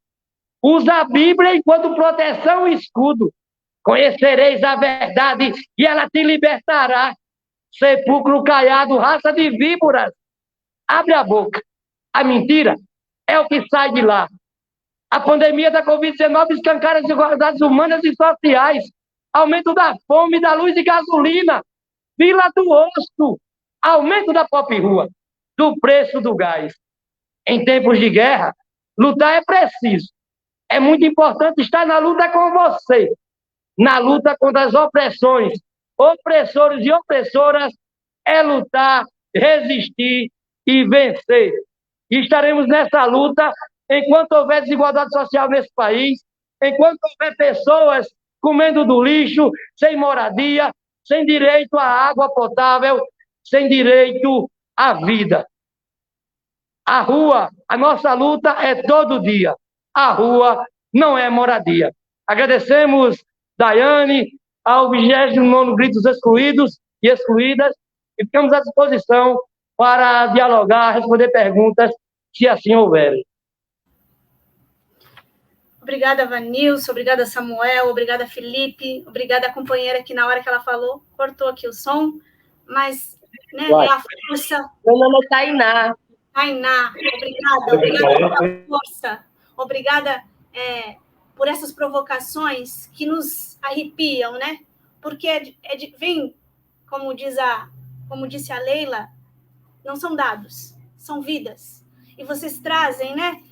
Usa a Bíblia enquanto proteção e escudo. Conhecereis a verdade e ela te libertará. Sepulcro caiado, raça de víboras. Abre a boca. A mentira é o que sai de lá. A pandemia da Covid-19 escancara as desigualdades humanas e sociais. Aumento da fome, da luz e gasolina. Fila do osso. Aumento da pop-rua. Do preço do gás. Em tempos de guerra, lutar é preciso. É muito importante estar na luta com você. Na luta contra as opressões. Opressores e opressoras é lutar, resistir e vencer. E estaremos nessa luta enquanto houver desigualdade social nesse país, enquanto houver pessoas comendo do lixo, sem moradia, sem direito à água potável, sem direito à vida. A rua, a nossa luta é todo dia. A rua não é moradia. Agradecemos, Daiane, ao 29º Grito dos Excluídos e Excluídas, e ficamos à disposição para dialogar, responder perguntas, se assim houverem. Obrigada, Vanilson, obrigada, Samuel, obrigada, Felipe, obrigada, companheira, que na hora que ela falou, cortou aqui o som, mas né, é a força. Meu nome é Tainá. Tainá, obrigada pela força, obrigada por essas provocações que nos arrepiam, né? Porque vem, como disse a Leila, não são dados, são vidas. E vocês trazem, né,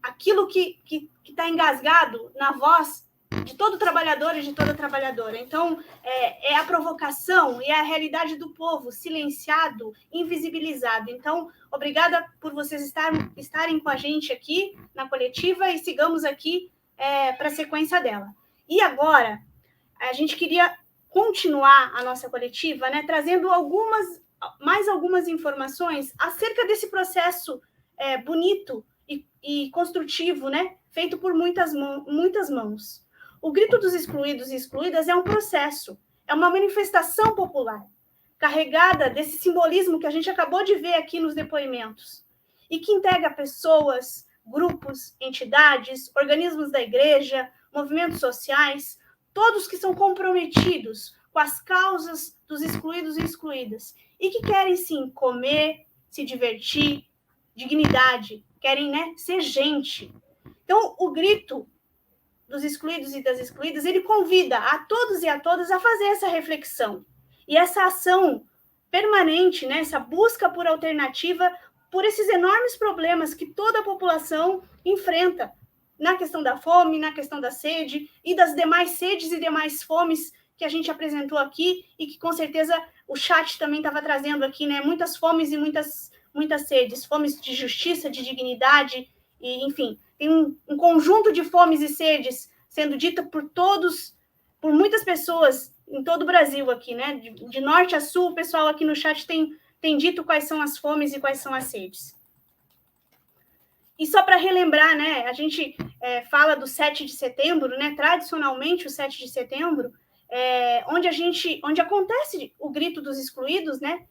aquilo que está engasgado na voz de todo trabalhador e de toda trabalhadora. Então, é a provocação e a realidade do povo silenciado, invisibilizado. Então, obrigada por vocês estarem com a gente aqui na coletiva e sigamos aqui para a sequência dela. E agora, a gente queria continuar a nossa coletiva, né, trazendo mais algumas informações acerca desse processo bonito e construtivo, né, feito por muitas mãos. O Grito dos Excluídos e Excluídas é um processo, é uma manifestação popular, carregada desse simbolismo que a gente acabou de ver aqui nos depoimentos, e que integra pessoas, grupos, entidades, organismos da igreja, movimentos sociais, todos que são comprometidos com as causas dos excluídos e excluídas, e que querem, sim, comer, se divertir, dignidade, querem, né, ser gente. Então, o Grito dos Excluídos e das Excluídas, ele convida a todos e a todas a fazer essa reflexão. E essa ação permanente, né, essa busca por alternativa, por esses enormes problemas que toda a população enfrenta, na questão da fome, na questão da sede e das demais sedes e demais fomes que a gente apresentou aqui e que, com certeza, o chat também estava trazendo aqui, né, muitas fomes e muitas sedes, fomes de justiça, de dignidade, e, enfim, tem um conjunto de fomes e sedes sendo dita por muitas pessoas em todo o Brasil aqui, né? De norte a sul, o pessoal aqui no chat tem dito quais são as fomes e quais são as sedes. E só para relembrar, né? A gente fala do 7 de setembro, né? Tradicionalmente, o 7 de setembro, onde acontece o Grito dos Excluídos, né?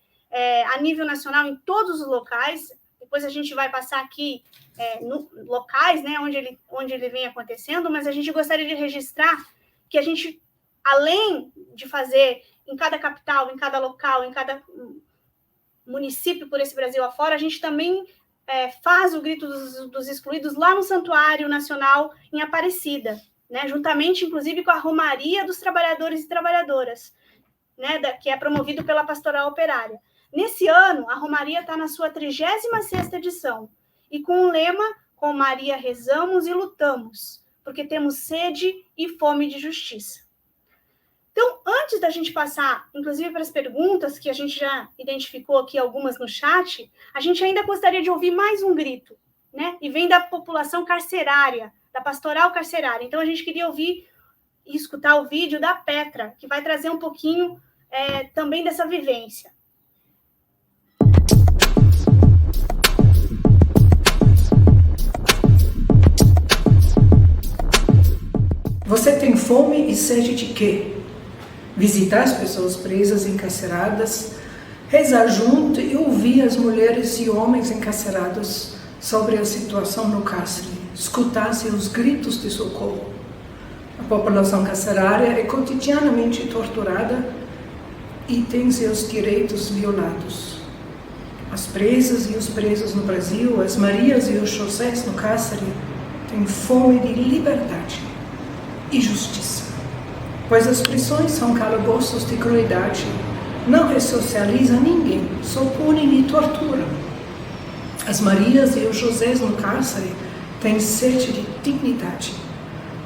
A nível nacional, em todos os locais. Depois a gente vai passar aqui locais, né, onde ele vem acontecendo, mas a gente gostaria de registrar que a gente, além de fazer em cada capital, em cada local, em cada município por esse Brasil afora, a gente também faz o Grito dos Excluídos lá no Santuário Nacional em Aparecida, né, juntamente, inclusive, com a Romaria dos Trabalhadores e Trabalhadoras, né, que é promovido pela Pastoral Operária. Nesse ano, a Romaria está na sua 36ª edição, e com o lema, com Maria rezamos e lutamos, porque temos sede e fome de justiça. Então, antes da gente passar, inclusive, para as perguntas, que a gente já identificou aqui algumas no chat, a gente ainda gostaria de ouvir mais um grito, né? E vem da população carcerária da Pastoral Carcerária. Então, a gente queria ouvir e escutar o vídeo da Petra, que vai trazer um pouquinho também dessa vivência. Você tem fome e sede de quê? Visitar as pessoas presas e encarceradas, rezar junto e ouvir as mulheres e homens encarcerados sobre a situação no cárcere, escutar seus gritos de socorro. A população carcerária é cotidianamente torturada e tem seus direitos violados. As presas e os presos no Brasil, as Marias e os Josés no cárcere, têm fome de liberdade e justiça, pois as prisões são calabouços de crueldade, não ressocializam ninguém, só punem e torturam. As Marias e os Josés no cárcere têm sede de dignidade,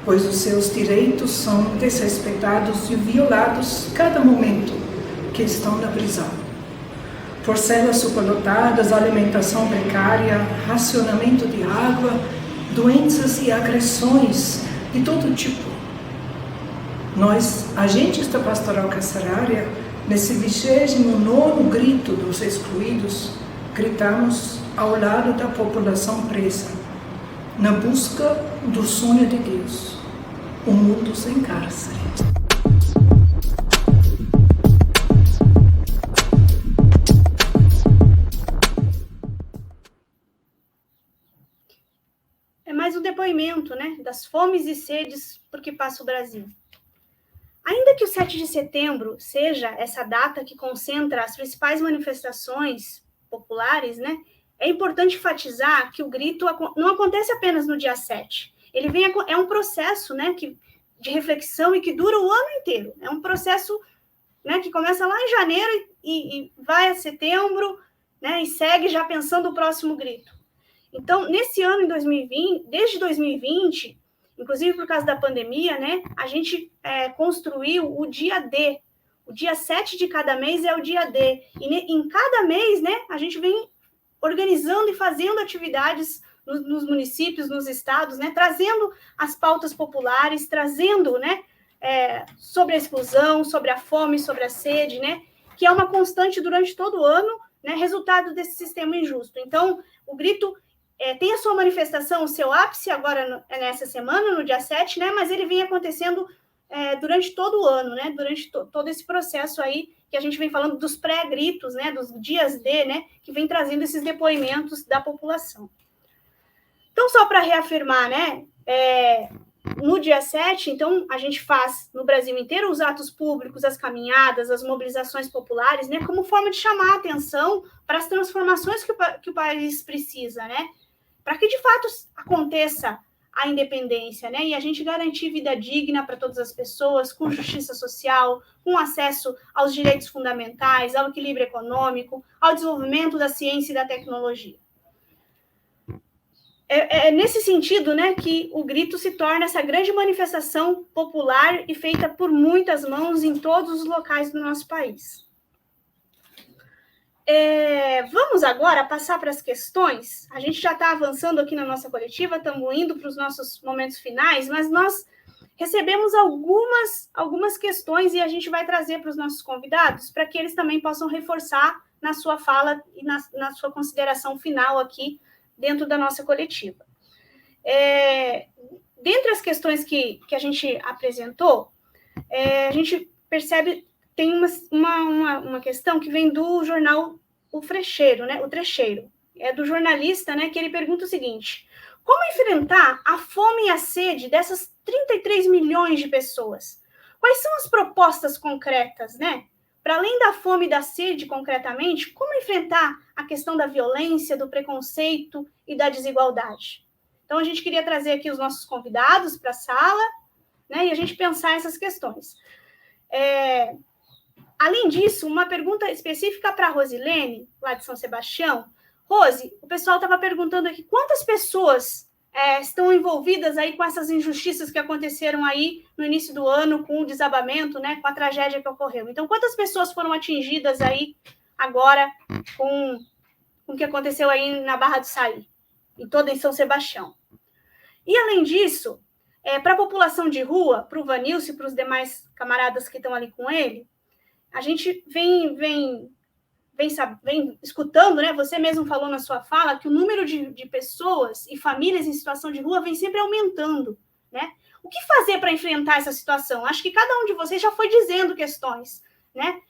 pois os seus direitos são desrespeitados e violados cada momento que estão na prisão. Por celas superlotadas, alimentação precária, racionamento de água, doenças e agressões de todo tipo. Nós, agentes da Pastoral Carcerária, nesse 29º grito dos excluídos, gritamos ao lado da população presa, na busca do sonho de Deus, um mundo sem cárcere. É mais um depoimento, né, das fomes e sedes por que passa o Brasil. Ainda que o 7 de setembro seja essa data que concentra as principais manifestações populares, né, é importante enfatizar que o grito não acontece apenas no dia 7. É um processo, né, de reflexão e que dura o ano inteiro. É um processo, né, que começa lá em janeiro e vai a setembro, né, e segue já pensando o próximo grito. Então, nesse ano, em 2020, desde 2020, inclusive por causa da pandemia, né, a gente construiu o dia D. O dia 7 de cada mês é o dia D. E em cada mês, né, a gente vem organizando e fazendo atividades nos municípios, nos estados, né, trazendo as pautas populares, trazendo, né, sobre a exclusão, sobre a fome, sobre a sede, né, que é uma constante durante todo o ano, né, resultado desse sistema injusto. Então, o grito tem a sua manifestação, o seu ápice agora nessa semana, no dia 7, né, mas ele vem acontecendo durante todo o ano, né, durante todo esse processo aí que a gente vem falando dos pré-gritos, né, dos dias D, né, que vem trazendo esses depoimentos da população. Então, só para reafirmar, né, no dia 7, então, a gente faz no Brasil inteiro os atos públicos, as caminhadas, as mobilizações populares, né, como forma de chamar a atenção para as transformações que o país precisa, né, para que, de fato, aconteça a independência, né, e a gente garantir vida digna para todas as pessoas, com justiça social, com acesso aos direitos fundamentais, ao equilíbrio econômico, ao desenvolvimento da ciência e da tecnologia. É nesse sentido, né, que o grito se torna essa grande manifestação popular e feita por muitas mãos em todos os locais do nosso país. Vamos agora passar para as questões. A gente já está avançando aqui na nossa coletiva, estamos indo para os nossos momentos finais, mas nós recebemos algumas questões e a gente vai trazer para os nossos convidados para que eles também possam reforçar na sua fala e na sua consideração final aqui dentro da nossa coletiva. Dentre as questões que a gente apresentou, a gente percebe, tem uma questão que vem do jornal O Trecheiro, né? O Trecheiro. É do jornalista, né, que ele pergunta o seguinte: como enfrentar a fome e a sede dessas 33 milhões de pessoas? Quais são as propostas concretas, né? Para além da fome e da sede, concretamente, como enfrentar a questão da violência, do preconceito e da desigualdade? Então, a gente queria trazer aqui os nossos convidados para a sala, né, e a gente pensar essas questões. Além disso, uma pergunta específica para a Rosilene, lá de São Sebastião. Rose, o pessoal estava perguntando aqui quantas pessoas estão envolvidas aí com essas injustiças que aconteceram aí no início do ano, com o desabamento, né, com a tragédia que ocorreu. Então, quantas pessoas foram atingidas aí agora com o que aconteceu aí na Barra do Saí, em São Sebastião? E, além disso, para a população de rua, para o Vanilson e para os demais camaradas que estão ali com ele, a gente vem escutando, né? Você mesmo falou na sua fala que o número de pessoas e famílias em situação de rua vem sempre aumentando, né? O que fazer para enfrentar essa situação? Acho que cada um de vocês já foi dizendo questões, né?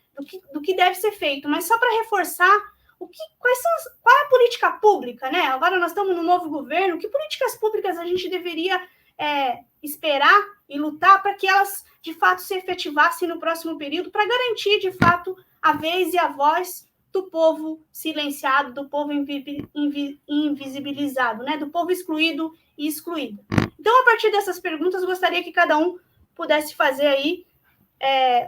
Do que deve ser feito, mas só para reforçar qual é a política pública, né? Agora nós estamos no novo governo, que políticas públicas a gente deveria esperar e lutar para que elas, de fato, se efetivassem no próximo período, para garantir, de fato, a vez e a voz do povo silenciado, do povo invisibilizado, né? Do povo excluído e excluído. Então, a partir dessas perguntas, gostaria que cada um pudesse fazer aí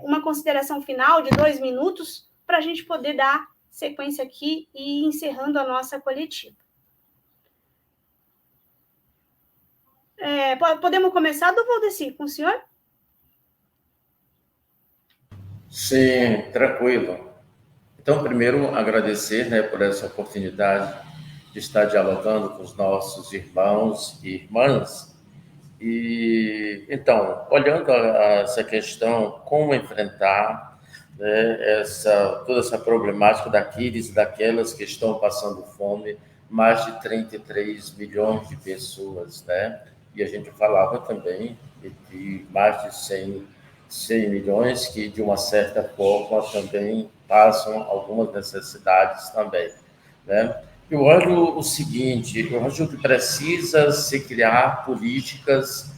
uma consideração final de 2 minutos para a gente poder dar sequência aqui e ir encerrando a nossa coletiva. Podemos começar, do Valdeci, com o senhor? Sim, tranquilo. Então, primeiro, agradecer, né, por essa oportunidade de estar dialogando com os nossos irmãos e irmãs. E, então, olhando essa questão, como enfrentar, né, toda essa problemática daqueles e daquelas que estão passando fome, mais de 33 milhões de pessoas, né? E a gente falava também de mais de 100 milhões que, de uma certa forma, também passam algumas necessidades também, né? Eu acho o seguinte, eu acho que precisa se criar políticas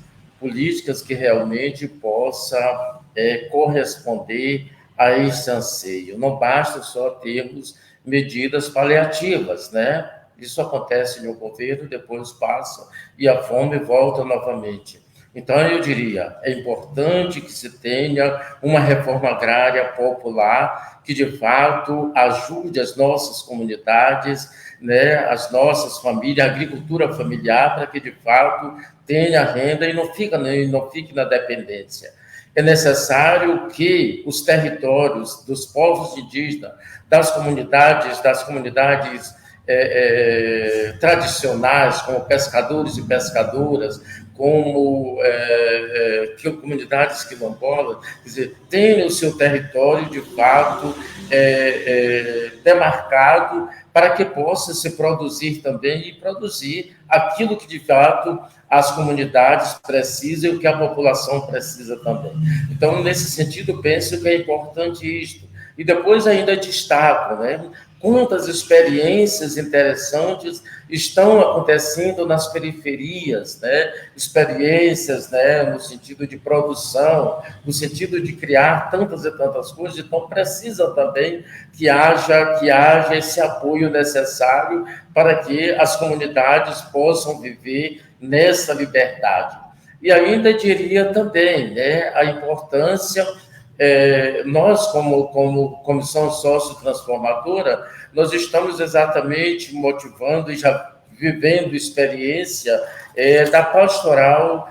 que realmente possam corresponder a esse anseio. Não basta só termos medidas paliativas, né? Isso acontece no governo, depois passa e a fome volta novamente. Então, eu diria, é importante que se tenha uma reforma agrária popular que, de fato, ajude as nossas comunidades, né, as nossas famílias, a agricultura familiar, para que, de fato, tenha renda e não fique na dependência. É necessário que os territórios dos povos indígenas, das comunidades tradicionais, como pescadores e pescadoras, como comunidades quilombolas, quer dizer, tenham o seu território, de fato, demarcado, para que possa se produzir também e produzir aquilo que, de fato, as comunidades precisam e o que a população precisa também. Então, nesse sentido, penso que é importante isto. E depois ainda destaco, né, quantas experiências interessantes estão acontecendo nas periferias, né? Experiências, né, no sentido de produção, no sentido de criar tantas e tantas coisas. Então, precisa também que haja esse apoio necessário para que as comunidades possam viver nessa liberdade. E ainda diria também, né, a importância... nós, como Comissão Sócio-Transformadora, nós estamos exatamente motivando e já vivendo experiência da pastoral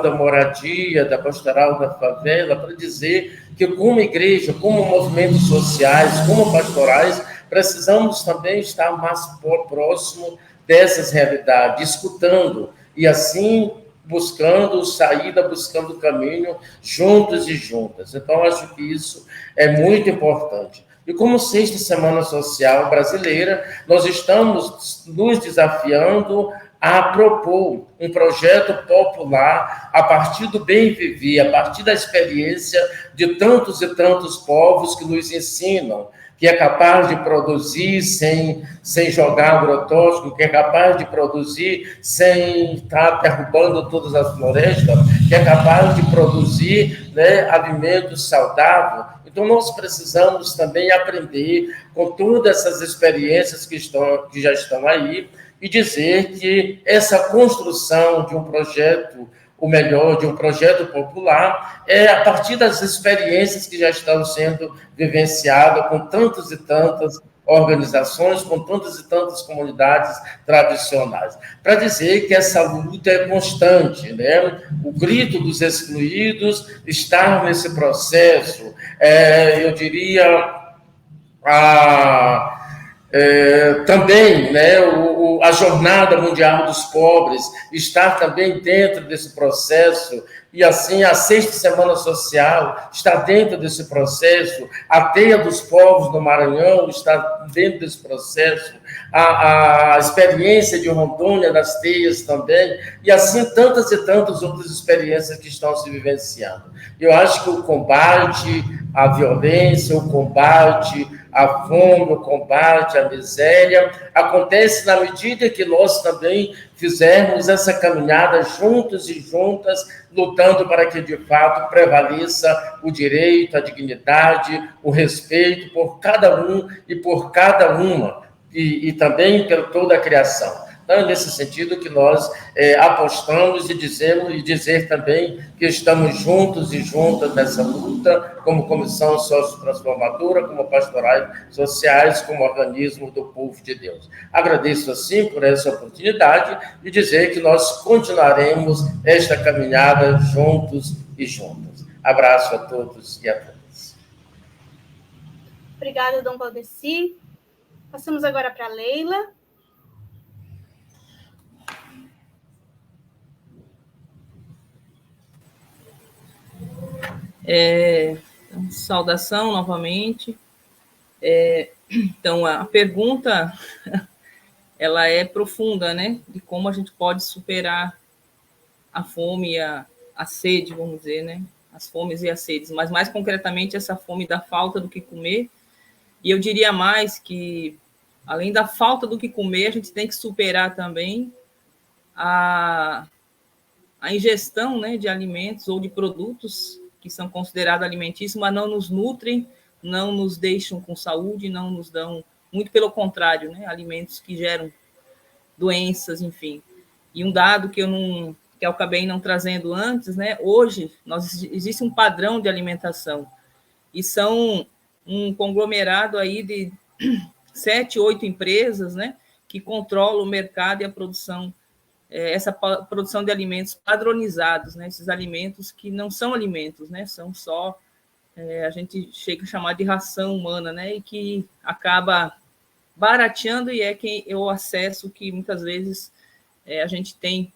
da moradia, da pastoral da favela, para dizer que, como igreja, como movimentos sociais, como pastorais, precisamos também estar mais próximo dessas realidades, escutando, e assim buscando saída, buscando caminho, juntos e juntas. Então, acho que isso é muito importante. E como Sexta Semana Social Brasileira, nós estamos nos desafiando a propor um projeto popular a partir do bem viver, a partir da experiência de tantos e tantos povos que nos ensinam, que é capaz de produzir sem jogar agrotóxico, que é capaz de produzir sem estar derrubando todas as florestas, que é capaz de produzir, né, alimentos saudáveis. Então, nós precisamos também aprender com todas essas experiências que já estão aí e dizer que essa construção de um projeto, ou melhor, de um projeto popular, é a partir das experiências que já estão sendo vivenciadas com tantas e tantas organizações, com tantas e tantas comunidades tradicionais. Para dizer que essa luta é constante, né? O grito dos excluídos está nesse processo, eu diria, Também, né, a Jornada Mundial dos Pobres está também dentro desse processo, e assim a Sexta Semana Social está dentro desse processo, a Teia dos Povos no Maranhão está dentro desse processo, a experiência de Rondônia das Teias também, e assim tantas e tantas outras experiências que estão se vivenciando. Eu acho que o combate à violência, o combate à fome, o combate à miséria, acontece na medida que nós também fizermos essa caminhada juntos e juntas, lutando para que, de fato, prevaleça o direito, a dignidade, o respeito por cada um e por cada uma, e também por toda a criação. Então, é nesse sentido que nós apostamos e dizer também que estamos juntos e juntas nessa luta, como Comissão Sociotransformadora, como pastorais sociais, como organismo do povo de Deus. Agradeço, assim, por essa oportunidade e dizer que nós continuaremos esta caminhada juntos e juntas. Abraço a todos e a todas. Obrigada, Dom Valdeci. Passamos agora para a Leila. Então, saudação novamente. Então, a pergunta ela é profunda, né? De como a gente pode superar a fome e a sede, vamos dizer, né? As fomes e as sedes, mas mais concretamente essa fome da falta do que comer. E eu diria mais que, além da falta do que comer, a gente tem que superar também a ingestão, né, de alimentos ou de produtos que são considerados alimentícios, mas não nos nutrem, não nos deixam com saúde, não nos dão, muito pelo contrário, né, alimentos que geram doenças, enfim. E um dado que eu acabei não trazendo antes, né, hoje existe um padrão de alimentação, e são um conglomerado aí de 7, 8 empresas, né, que controlam o mercado e a produção, essa produção de alimentos padronizados, né, esses alimentos que não são alimentos, né, são só, a gente chega a chamar de ração humana, né, e que acaba barateando, e é o acesso que muitas vezes a gente tem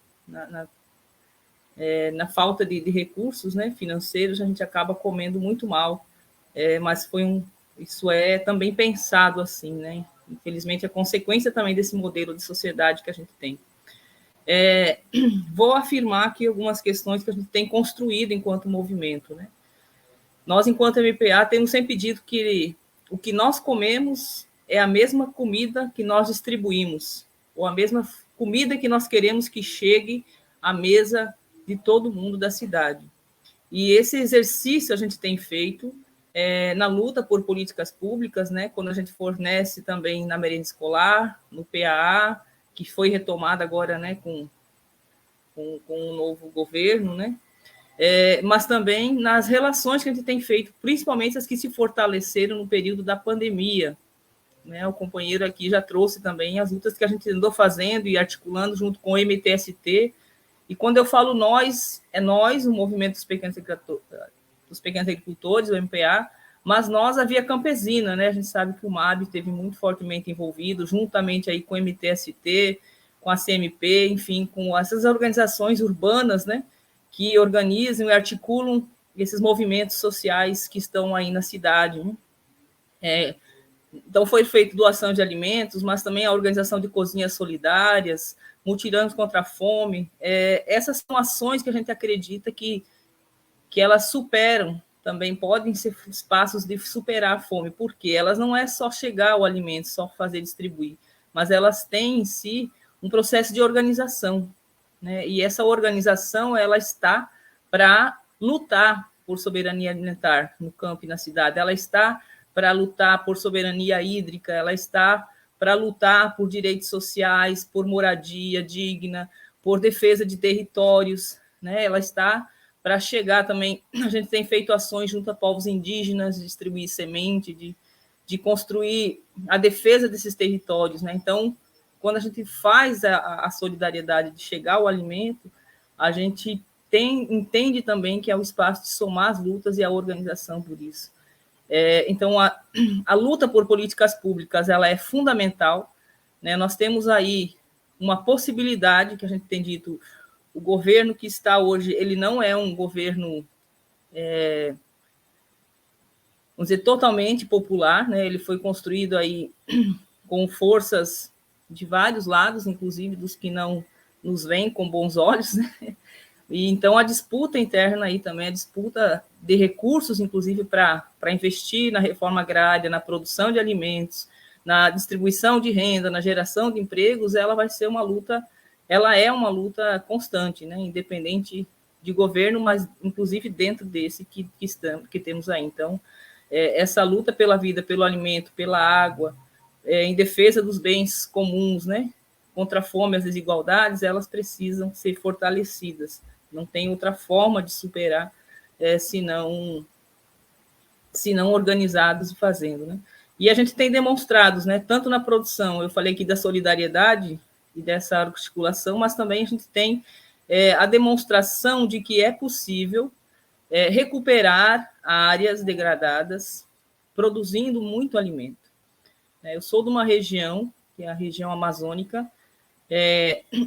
na falta de recursos, né, financeiros, a gente acaba comendo muito mal, mas isso é também pensado assim, né, infelizmente é consequência também desse modelo de sociedade que a gente tem. Vou afirmar aqui algumas questões que a gente tem construído enquanto movimento, né? Nós, enquanto MPA, temos sempre dito que o que nós comemos é a mesma comida que nós distribuímos, ou a mesma comida que nós queremos que chegue à mesa de todo mundo da cidade. E esse exercício a gente tem feito na luta por políticas públicas, né? Quando a gente fornece também na merenda escolar, no PAA, que foi retomada agora, né, com o novo governo, né? Mas também nas relações que a gente tem feito, principalmente as que se fortaleceram no período da pandemia, né? O companheiro aqui já trouxe também as lutas que a gente andou fazendo e articulando junto com o MTST, e quando eu falo nós, é nós, o Movimento dos Pequenos Agricultores, o MPA, mas nós, a Via Campesina, né? A gente sabe que o MAB esteve muito fortemente envolvido, juntamente aí com o MTST, com a CMP, enfim, com essas organizações urbanas, né? Que organizam e articulam esses movimentos sociais que estão aí na cidade, né? Então, foi feita doação de alimentos, mas também a organização de cozinhas solidárias, mutirões contra a fome. Essas são ações que a gente acredita que elas superam, também podem ser espaços de superar a fome, porque elas não é só chegar ao alimento, só fazer distribuir, mas elas têm em si um processo de organização, né? E essa organização, ela está para lutar por soberania alimentar no campo e na cidade, ela está para lutar por soberania hídrica, ela está para lutar por direitos sociais, por moradia digna, por defesa de territórios, né? Ela está para chegar também, a gente tem feito ações junto a povos indígenas, de distribuir semente, de construir a defesa desses territórios, né? Então, quando a gente faz a solidariedade de chegar ao alimento, a gente entende também que é o espaço de somar as lutas e a organização por isso. Então, a luta por políticas públicas ela é fundamental, né? Nós temos aí uma possibilidade, que a gente tem dito, o governo que está hoje, ele não é um governo, vamos dizer, totalmente popular, né? Ele foi construído aí com forças de vários lados, inclusive dos que não nos veem com bons olhos, né? E então a disputa interna aí também, a disputa de recursos, inclusive para investir na reforma agrária, na produção de alimentos, na distribuição de renda, na geração de empregos, ela vai ser uma luta, ela é uma luta constante, né? Independente de governo, mas inclusive dentro desse que temos aí. Então, essa luta pela vida, pelo alimento, pela água, em defesa dos bens comuns, né? Contra a fome e as desigualdades, elas precisam ser fortalecidas. Não tem outra forma de superar se não organizados e fazendo, né? E a gente tem demonstrado, né, tanto na produção, eu falei aqui da solidariedade e dessa articulação, mas também a gente tem a demonstração de que é possível recuperar áreas degradadas, produzindo muito alimento. Eu sou de uma região, que é a região amazônica.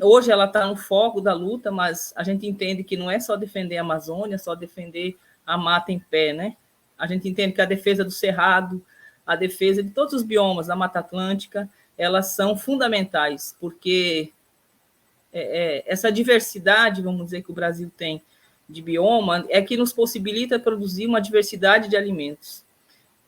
Hoje ela está no foco da luta, mas a gente entende que não é só defender a Amazônia, só defender a mata em pé, né? A gente entende que a defesa do cerrado, a defesa de todos os biomas da Mata Atlântica, elas são fundamentais, porque essa diversidade, vamos dizer, que o Brasil tem de bioma, é que nos possibilita produzir uma diversidade de alimentos.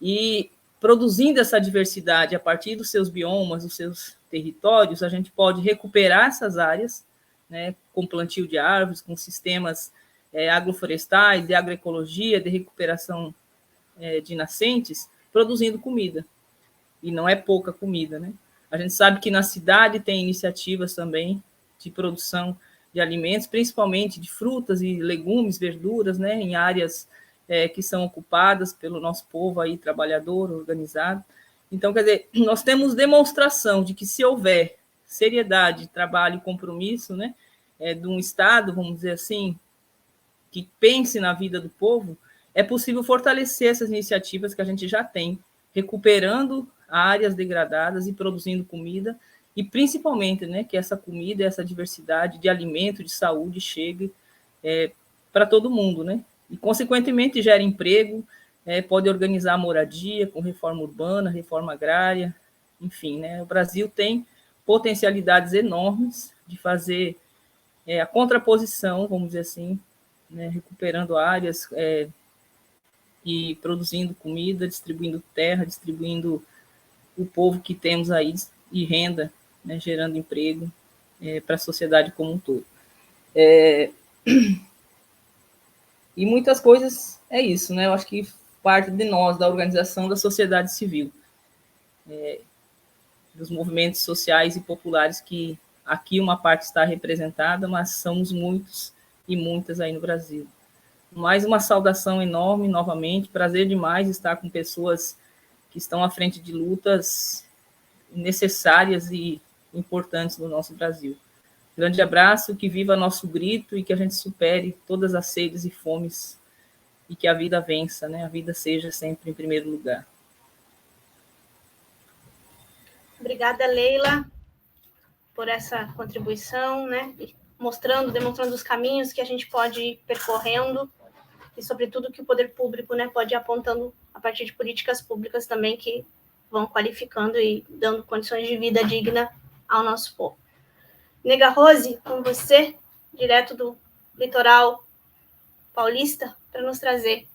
E produzindo essa diversidade a partir dos seus biomas, dos seus territórios, a gente pode recuperar essas áreas, né, com plantio de árvores, com sistemas agroflorestais, de agroecologia, de recuperação de nascentes, produzindo comida. E não é pouca comida, né? A gente sabe que na cidade tem iniciativas também de produção de alimentos, principalmente de frutas e legumes, verduras, né, em áreas que são ocupadas pelo nosso povo aí, trabalhador, organizado. Então, quer dizer, nós temos demonstração de que se houver seriedade, trabalho e compromisso, né, de um Estado, vamos dizer assim, que pense na vida do povo, é possível fortalecer essas iniciativas que a gente já tem, recuperando áreas degradadas e produzindo comida, e principalmente, né, que essa comida, essa diversidade de alimento, de saúde, chegue para todo mundo, né? E, consequentemente, gera emprego, pode organizar a moradia com reforma urbana, reforma agrária, enfim, né? O Brasil tem potencialidades enormes de fazer a contraposição, vamos dizer assim, né? Recuperando áreas e produzindo comida, distribuindo terra, distribuindo o povo que temos aí e renda, né? Gerando emprego para a sociedade como um todo. E muitas coisas é isso, né? Eu acho que parte de nós, da organização da sociedade civil, dos movimentos sociais e populares, que aqui uma parte está representada, mas somos muitos e muitas aí no Brasil. Mais uma saudação enorme, novamente, prazer demais estar com pessoas que estão à frente de lutas necessárias e importantes no nosso Brasil. Grande abraço, que viva nosso grito e que a gente supere todas as sedes e fomes e que a vida vença, né? A vida seja sempre em primeiro lugar. Obrigada, Leila, por essa contribuição, né? Demonstrando os caminhos que a gente pode ir percorrendo e, sobretudo, que o poder público, né, pode ir apontando a partir de políticas públicas também que vão qualificando e dando condições de vida digna ao nosso povo. Nega Rose, com você, direto do litoral paulista, para nos trazer.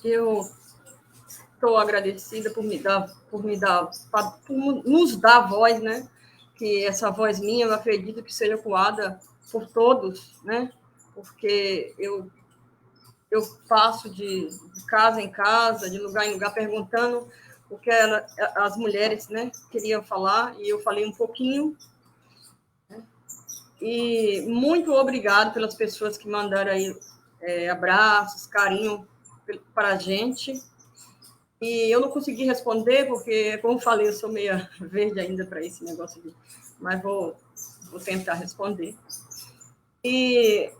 Eu estou agradecida por nos dar voz, né? Que essa voz minha, eu acredito que seja ecoada por todos, né? Porque eu passo de casa em casa, de lugar em lugar, perguntando o que as mulheres, né, queriam falar, e eu falei um pouquinho. Né? E muito obrigado pelas pessoas que mandaram aí abraços, carinho para a gente. E eu não consegui responder, porque, como falei, eu sou meia verde ainda para esse negócio, mas vou tentar responder. E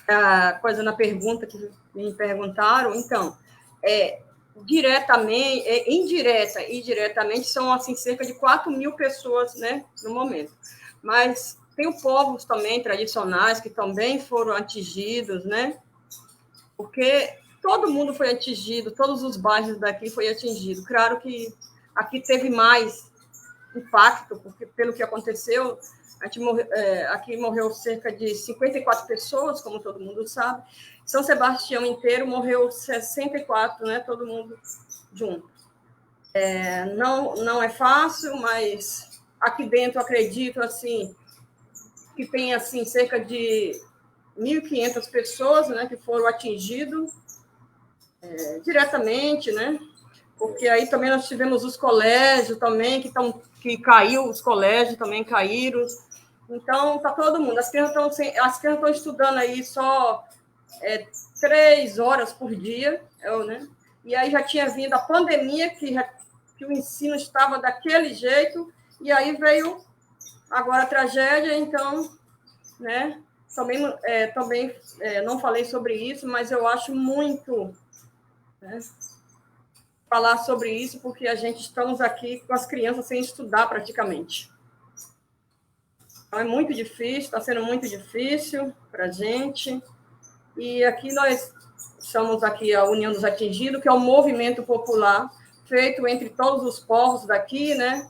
a coisa na pergunta que me perguntaram, então, diretamente, indireta e diretamente, são assim, cerca de 4.000 pessoas, né, no momento. Mas tem povos também tradicionais que também foram atingidos, né, porque todo mundo foi atingido, todos os bairros daqui foi atingido. Claro que aqui teve mais impacto, porque pelo que aconteceu, aqui morreu cerca de 54 pessoas, como todo mundo sabe. São Sebastião inteiro morreu 64, né? Todo mundo junto. Não é fácil, mas aqui dentro acredito assim que tem assim cerca de 1.500 pessoas, né, que foram atingidas diretamente, né? Porque aí também nós tivemos os colégios também que caiu, os colégios também caíram. Então, está todo mundo. As crianças estão estudando aí só 3 horas por dia, né? E aí já tinha vindo a pandemia, que o ensino estava daquele jeito, e aí veio agora a tragédia, então, né? Também não falei sobre isso, mas eu acho muito, né, falar sobre isso, porque estamos aqui com as crianças sem estudar praticamente. Então, é muito difícil, está sendo muito difícil para a gente. E aqui nós somos aqui a União dos Atingidos, que é um movimento popular feito entre todos os povos daqui, né?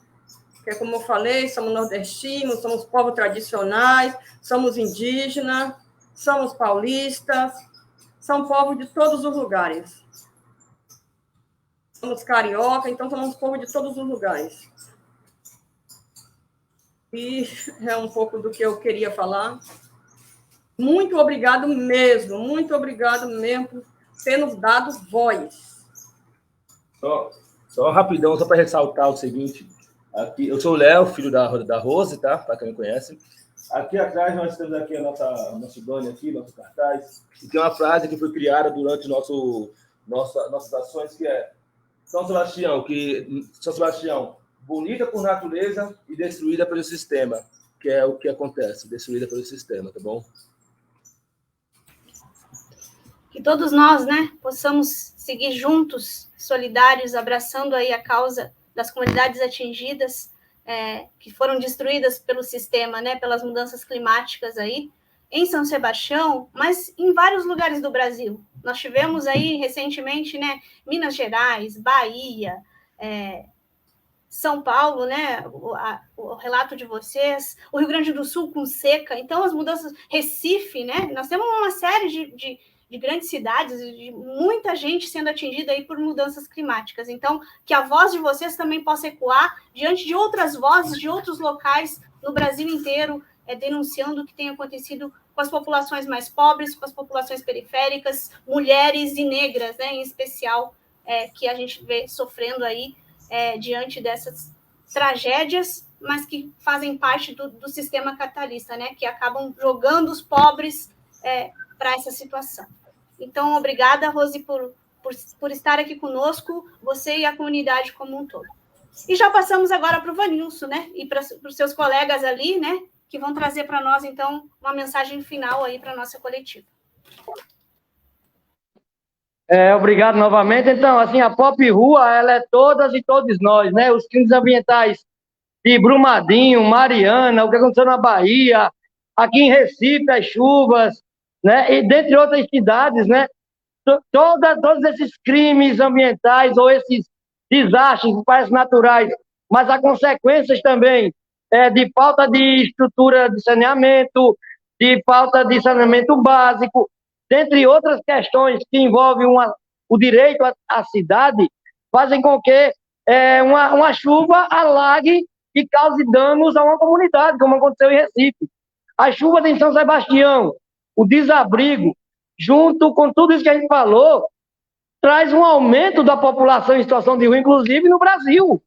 Que, como eu falei, somos nordestinos, somos povos tradicionais, somos indígenas, somos paulistas, são povos de todos os lugares. Somos carioca, então somos povo de todos os lugares. E é um pouco do que eu queria falar. Muito obrigado mesmo por ter nos dado voz. Só rapidão, só para ressaltar o seguinte, aqui, eu sou o Léo, filho da Rose, tá? Para quem não conhece. Aqui atrás nós temos aqui a nossa banner aqui, nosso cartaz, e tem uma frase que foi criada durante nossas ações, que é São Sebastião, bonita por natureza e destruída pelo sistema, que é o que acontece, destruída pelo sistema, tá bom? Que todos nós, né, possamos seguir juntos, solidários, abraçando aí a causa das comunidades atingidas, que foram destruídas pelo sistema, né, pelas mudanças climáticas aí, em São Sebastião, mas em vários lugares do Brasil. Nós tivemos aí recentemente, né, Minas Gerais, Bahia, São Paulo, né, o relato de vocês, o Rio Grande do Sul com seca, então as mudanças, Recife, né, nós temos uma série de grandes cidades, de muita gente sendo atingida aí por mudanças climáticas. Então, que a voz de vocês também possa ecoar diante de outras vozes de outros locais no Brasil inteiro, denunciando o que tem acontecido com as populações mais pobres, com as populações periféricas, mulheres e negras, né, em especial, que a gente vê sofrendo aí diante dessas tragédias, mas que fazem parte do sistema capitalista, né, que acabam jogando os pobres para essa situação. Então, obrigada, Rose, por estar aqui conosco, você e a comunidade como um todo. E já passamos agora para o Vanilson, né, e para os seus colegas ali, né, que vão trazer para nós, então, uma mensagem final aí para a nossa coletiva. Obrigado novamente. Então, assim, a Pop Rua, ela é todas e todos nós, né, os crimes ambientais de Brumadinho, Mariana, o que aconteceu na Bahia, aqui em Recife, as chuvas, né, e dentre outras cidades, né, todos esses crimes ambientais ou esses desastres que parecem naturais, mas há consequências também de falta de estrutura de saneamento, de falta de saneamento básico, dentre outras questões que envolvem o direito à cidade, fazem com que uma chuva alague e cause danos a uma comunidade, como aconteceu em Recife. As chuvas em São Sebastião, o desabrigo, junto com tudo isso que a gente falou, traz um aumento da população em situação de rua, inclusive no Brasil.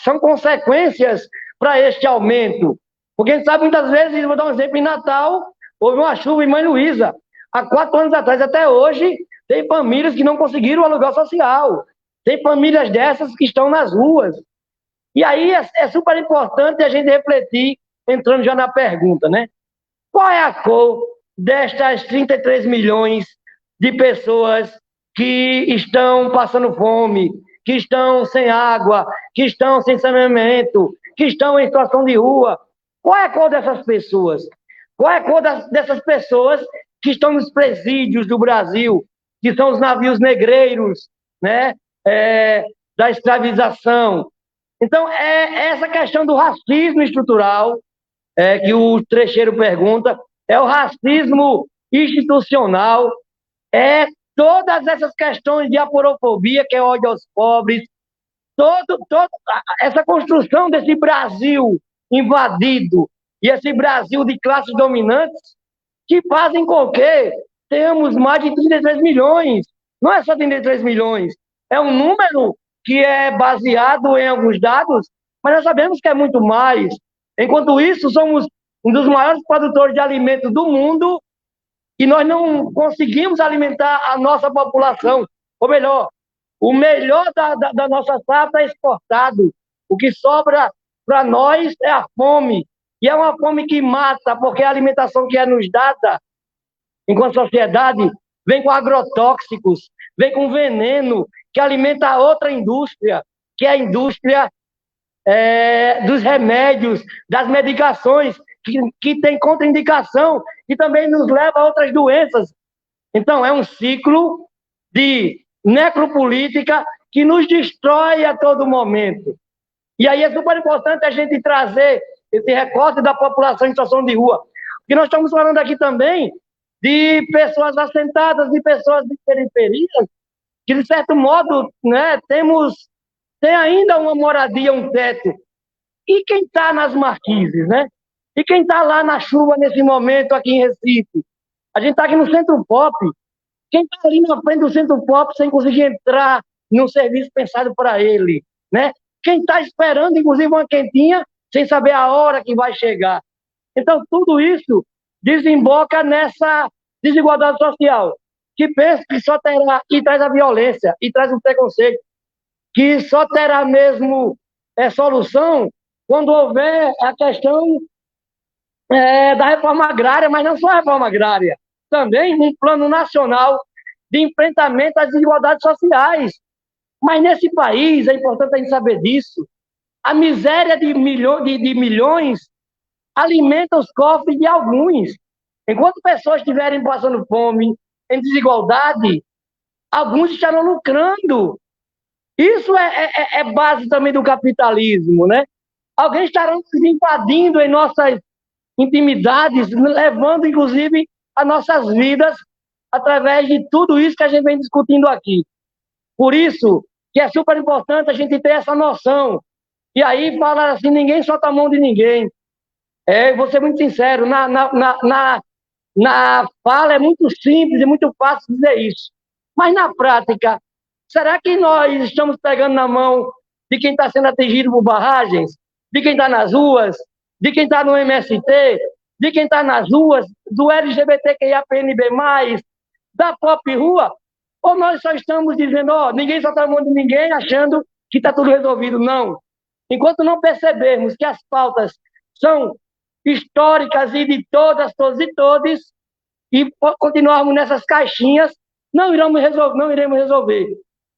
São consequências para este aumento. Porque a gente sabe, muitas vezes, vou dar um exemplo, em Natal, houve uma chuva em Mãe Luísa. Há 4 anos atrás, até hoje, tem famílias que não conseguiram o aluguel social. Tem famílias dessas que estão nas ruas. E aí é super importante a gente refletir, entrando já na pergunta, né? Qual é a cor destas 33 milhões de pessoas que estão passando fome, que estão sem água, que estão sem saneamento, que estão em situação de rua? Qual é a cor dessas pessoas? Qual é a cor dessas pessoas que estão nos presídios do Brasil, que são os navios negreiros, né? Da escravização? Então, essa questão do racismo estrutural, que o trecheiro pergunta, é o racismo institucional, é todas essas questões de aporofobia, que é ódio aos pobres, toda essa construção desse Brasil invadido e esse Brasil de classes dominantes que fazem com que tenhamos mais de 33 milhões. Não é só 33 milhões, é um número que é baseado em alguns dados, mas nós sabemos que é muito mais. Enquanto isso, somos um dos maiores produtores de alimentos do mundo e nós não conseguimos alimentar a nossa população. Ou melhor, o melhor da nossa safra é exportado. O que sobra para nós é a fome. E é uma fome que mata, porque a alimentação que é nos dada, enquanto sociedade, vem com agrotóxicos, vem com veneno, que alimenta a outra indústria, que é a indústria dos remédios, das medicações, que tem contraindicação e também nos leva a outras doenças. Então, é um ciclo de necropolítica que nos destrói a todo momento. E aí é super importante a gente trazer esse recorte da população em situação de rua. Porque nós estamos falando aqui também de pessoas assentadas, de pessoas de periferias, que, de certo modo, né, tem ainda uma moradia, um teto. E quem está nas marquises, né? E quem está lá na chuva nesse momento aqui em Recife? A gente está aqui no Centro Pop. Quem está ali na frente do Centro Pop sem conseguir entrar num serviço pensado para ele, né? Quem está esperando, inclusive, uma quentinha sem saber a hora que vai chegar. Então, tudo isso desemboca nessa desigualdade social, que pensa que só terá, e traz a violência, e traz o preconceito, que só terá mesmo solução quando houver a questão da reforma agrária, mas não só a reforma agrária, também um plano nacional de enfrentamento às desigualdades sociais. Mas nesse país, é importante a gente saber disso, a miséria de milhões alimenta os cofres de alguns. Enquanto pessoas estiverem passando fome, em desigualdade, alguns estarão lucrando. Isso é base também do capitalismo, né? Alguém estará nos invadindo em nossas intimidades, levando, inclusive, as nossas vidas através de tudo isso que a gente vem discutindo aqui. Por isso que é super importante a gente ter essa noção. E aí, falar assim, ninguém solta a mão de ninguém. Vou ser muito sincero, na fala é muito simples e muito fácil dizer isso. Mas na prática, será que nós estamos pegando na mão de quem está sendo atingido por barragens, de quem está nas ruas, de quem está no MST, de quem está nas ruas, do LGBTQIAPNB+, da Pop Rua? Ou nós só estamos dizendo, ninguém solta a mão de ninguém, achando que está tudo resolvido? Não. Enquanto não percebermos que as pautas são históricas e de todas, todos e todes, e continuarmos nessas caixinhas, não iremos resolver.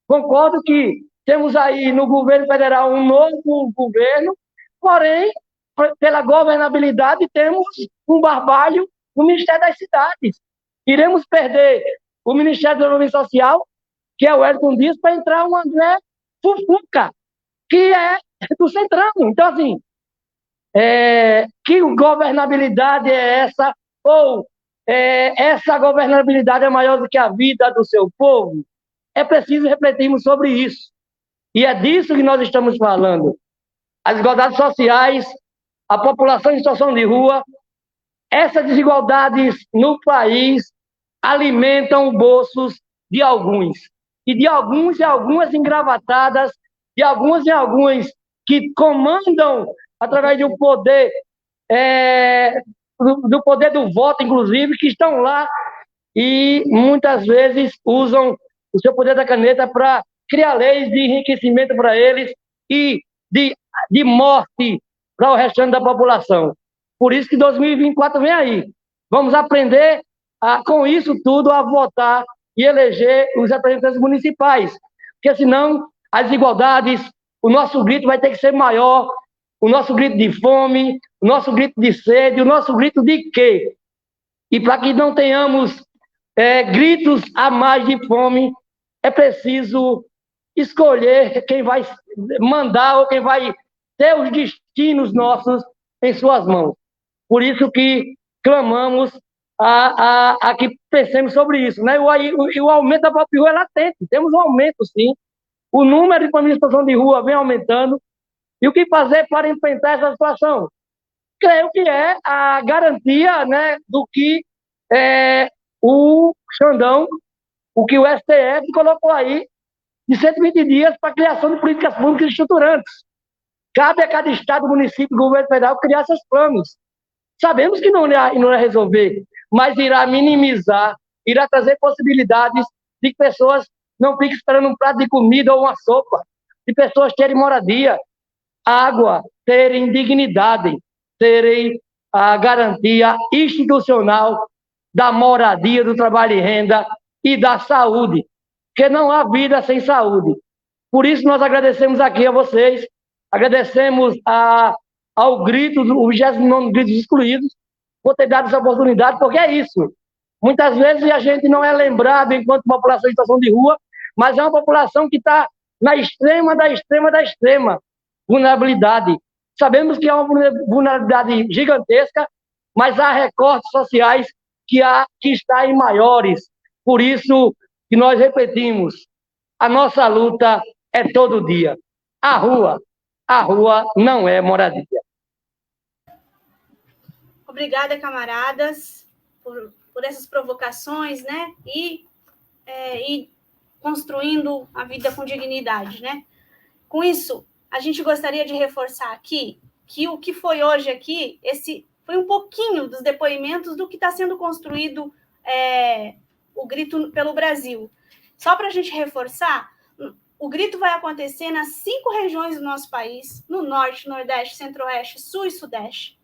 Concordo que temos aí no governo federal um novo governo, porém, pela governabilidade, temos um barbalho no Ministério das Cidades. Iremos perder o Ministério do Desenvolvimento Social, que é o Wellington Dias, para entrar um André Fufuca, que é do Centrão. Então, assim, que governabilidade é essa? Ou essa governabilidade é maior do que a vida do seu povo? É preciso refletirmos sobre isso. E é disso que nós estamos falando. As desigualdades sociais, a população em situação de rua, essas desigualdades no país alimentam bolsos de alguns. E de alguns e algumas engravatadas, de alguns e alguns que comandam através do poder, do poder do voto, inclusive, que estão lá e muitas vezes usam o seu poder da caneta para cria leis de enriquecimento para eles e de morte para o restante da população. Por isso que 2024 vem aí. Vamos aprender, com isso tudo, a votar e eleger os representantes municipais, porque senão as desigualdades, o nosso grito vai ter que ser maior, o nosso grito de fome, o nosso grito de sede, o nosso grito de quê? E para que não tenhamos gritos a mais de fome, é preciso escolher quem vai mandar ou quem vai ter os destinos nossos em suas mãos. Por isso que clamamos a que pensemos sobre isso, né? O aumento da pobreza de rua é latente, temos um aumento, sim. O número de famílias em situação de rua vem aumentando. E o que fazer para enfrentar essa situação? Creio que é a garantia, né, do que o Xandão, o que o STF colocou aí, de 120 dias para a criação de políticas públicas estruturantes. Cabe a cada estado, município e governo federal criar seus planos. Sabemos que não irá resolver, mas irá minimizar, irá trazer possibilidades de que pessoas não fiquem esperando um prato de comida ou uma sopa, de pessoas terem moradia, água, terem dignidade, terem a garantia institucional da moradia, do trabalho e renda e da saúde, porque não há vida sem saúde. Por isso nós agradecemos aqui a vocês, agradecemos ao grito, o 29º Grito dos Excluídos, por ter dado essa oportunidade, porque é isso. Muitas vezes a gente não é lembrado enquanto população em situação de rua, mas é uma população que está na extrema da extrema vulnerabilidade. Sabemos que é uma vulnerabilidade gigantesca, mas há recortes sociais que está em maiores. Por isso que nós repetimos, a nossa luta é todo dia. A rua não é moradia. Obrigada, camaradas, por essas provocações, né? E construindo a vida com dignidade, né? Com isso, a gente gostaria de reforçar aqui que o que foi hoje aqui, esse foi um pouquinho dos depoimentos do que está sendo construído o Grito pelo Brasil. Só para a gente reforçar, o Grito vai acontecer nas 5 regiões do nosso país, no Norte, Nordeste, Centro-Oeste, Sul e Sudeste,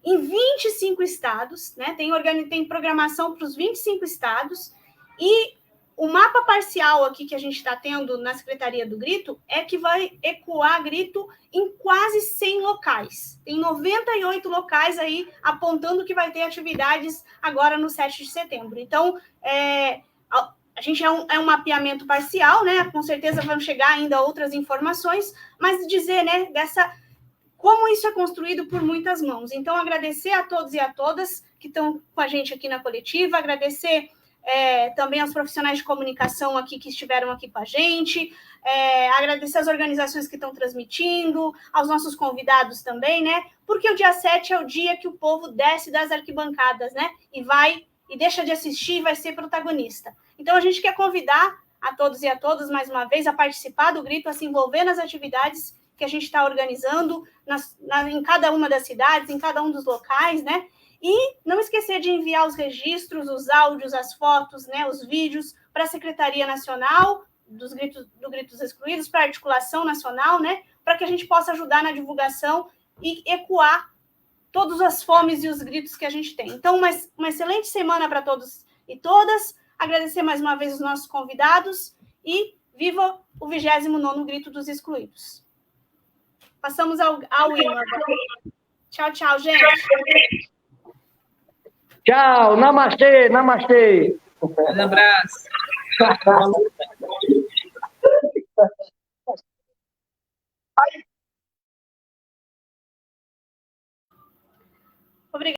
em 25 estados, né? Tem programação para os 25 estados, e o mapa parcial aqui que a gente está tendo na Secretaria do Grito é que vai ecoar grito em quase 100 locais. Tem 98 locais aí apontando que vai ter atividades agora no 7 de setembro. Então, a gente é um mapeamento parcial, né? Com certeza vão chegar ainda outras informações, mas dizer, né, como isso é construído por muitas mãos. Então, agradecer a todos e a todas que estão com a gente aqui na coletiva, agradecer também aos profissionais de comunicação aqui que estiveram aqui com a gente, agradecer às organizações que estão transmitindo, aos nossos convidados também, né? Porque o dia 7 é o dia que o povo desce das arquibancadas, né? E deixa de assistir e vai ser protagonista. Então, a gente quer convidar a todos e a todas, mais uma vez, a participar do Grito, a se envolver nas atividades que a gente está organizando em cada uma das cidades, em cada um dos locais, né? E não esquecer de enviar os registros, os áudios, as fotos, né, os vídeos para a Secretaria Nacional do Grito dos Excluídos, para a Articulação Nacional, né, para que a gente possa ajudar na divulgação e ecoar todas as fomes e os gritos que a gente tem. Então, uma excelente semana para todos e todas. Agradecer mais uma vez os nossos convidados e viva o 29º Grito dos Excluídos. Passamos ao hino agora. Tchau, tchau, gente. Tchau, namastê, namastê. Um abraço. Aí,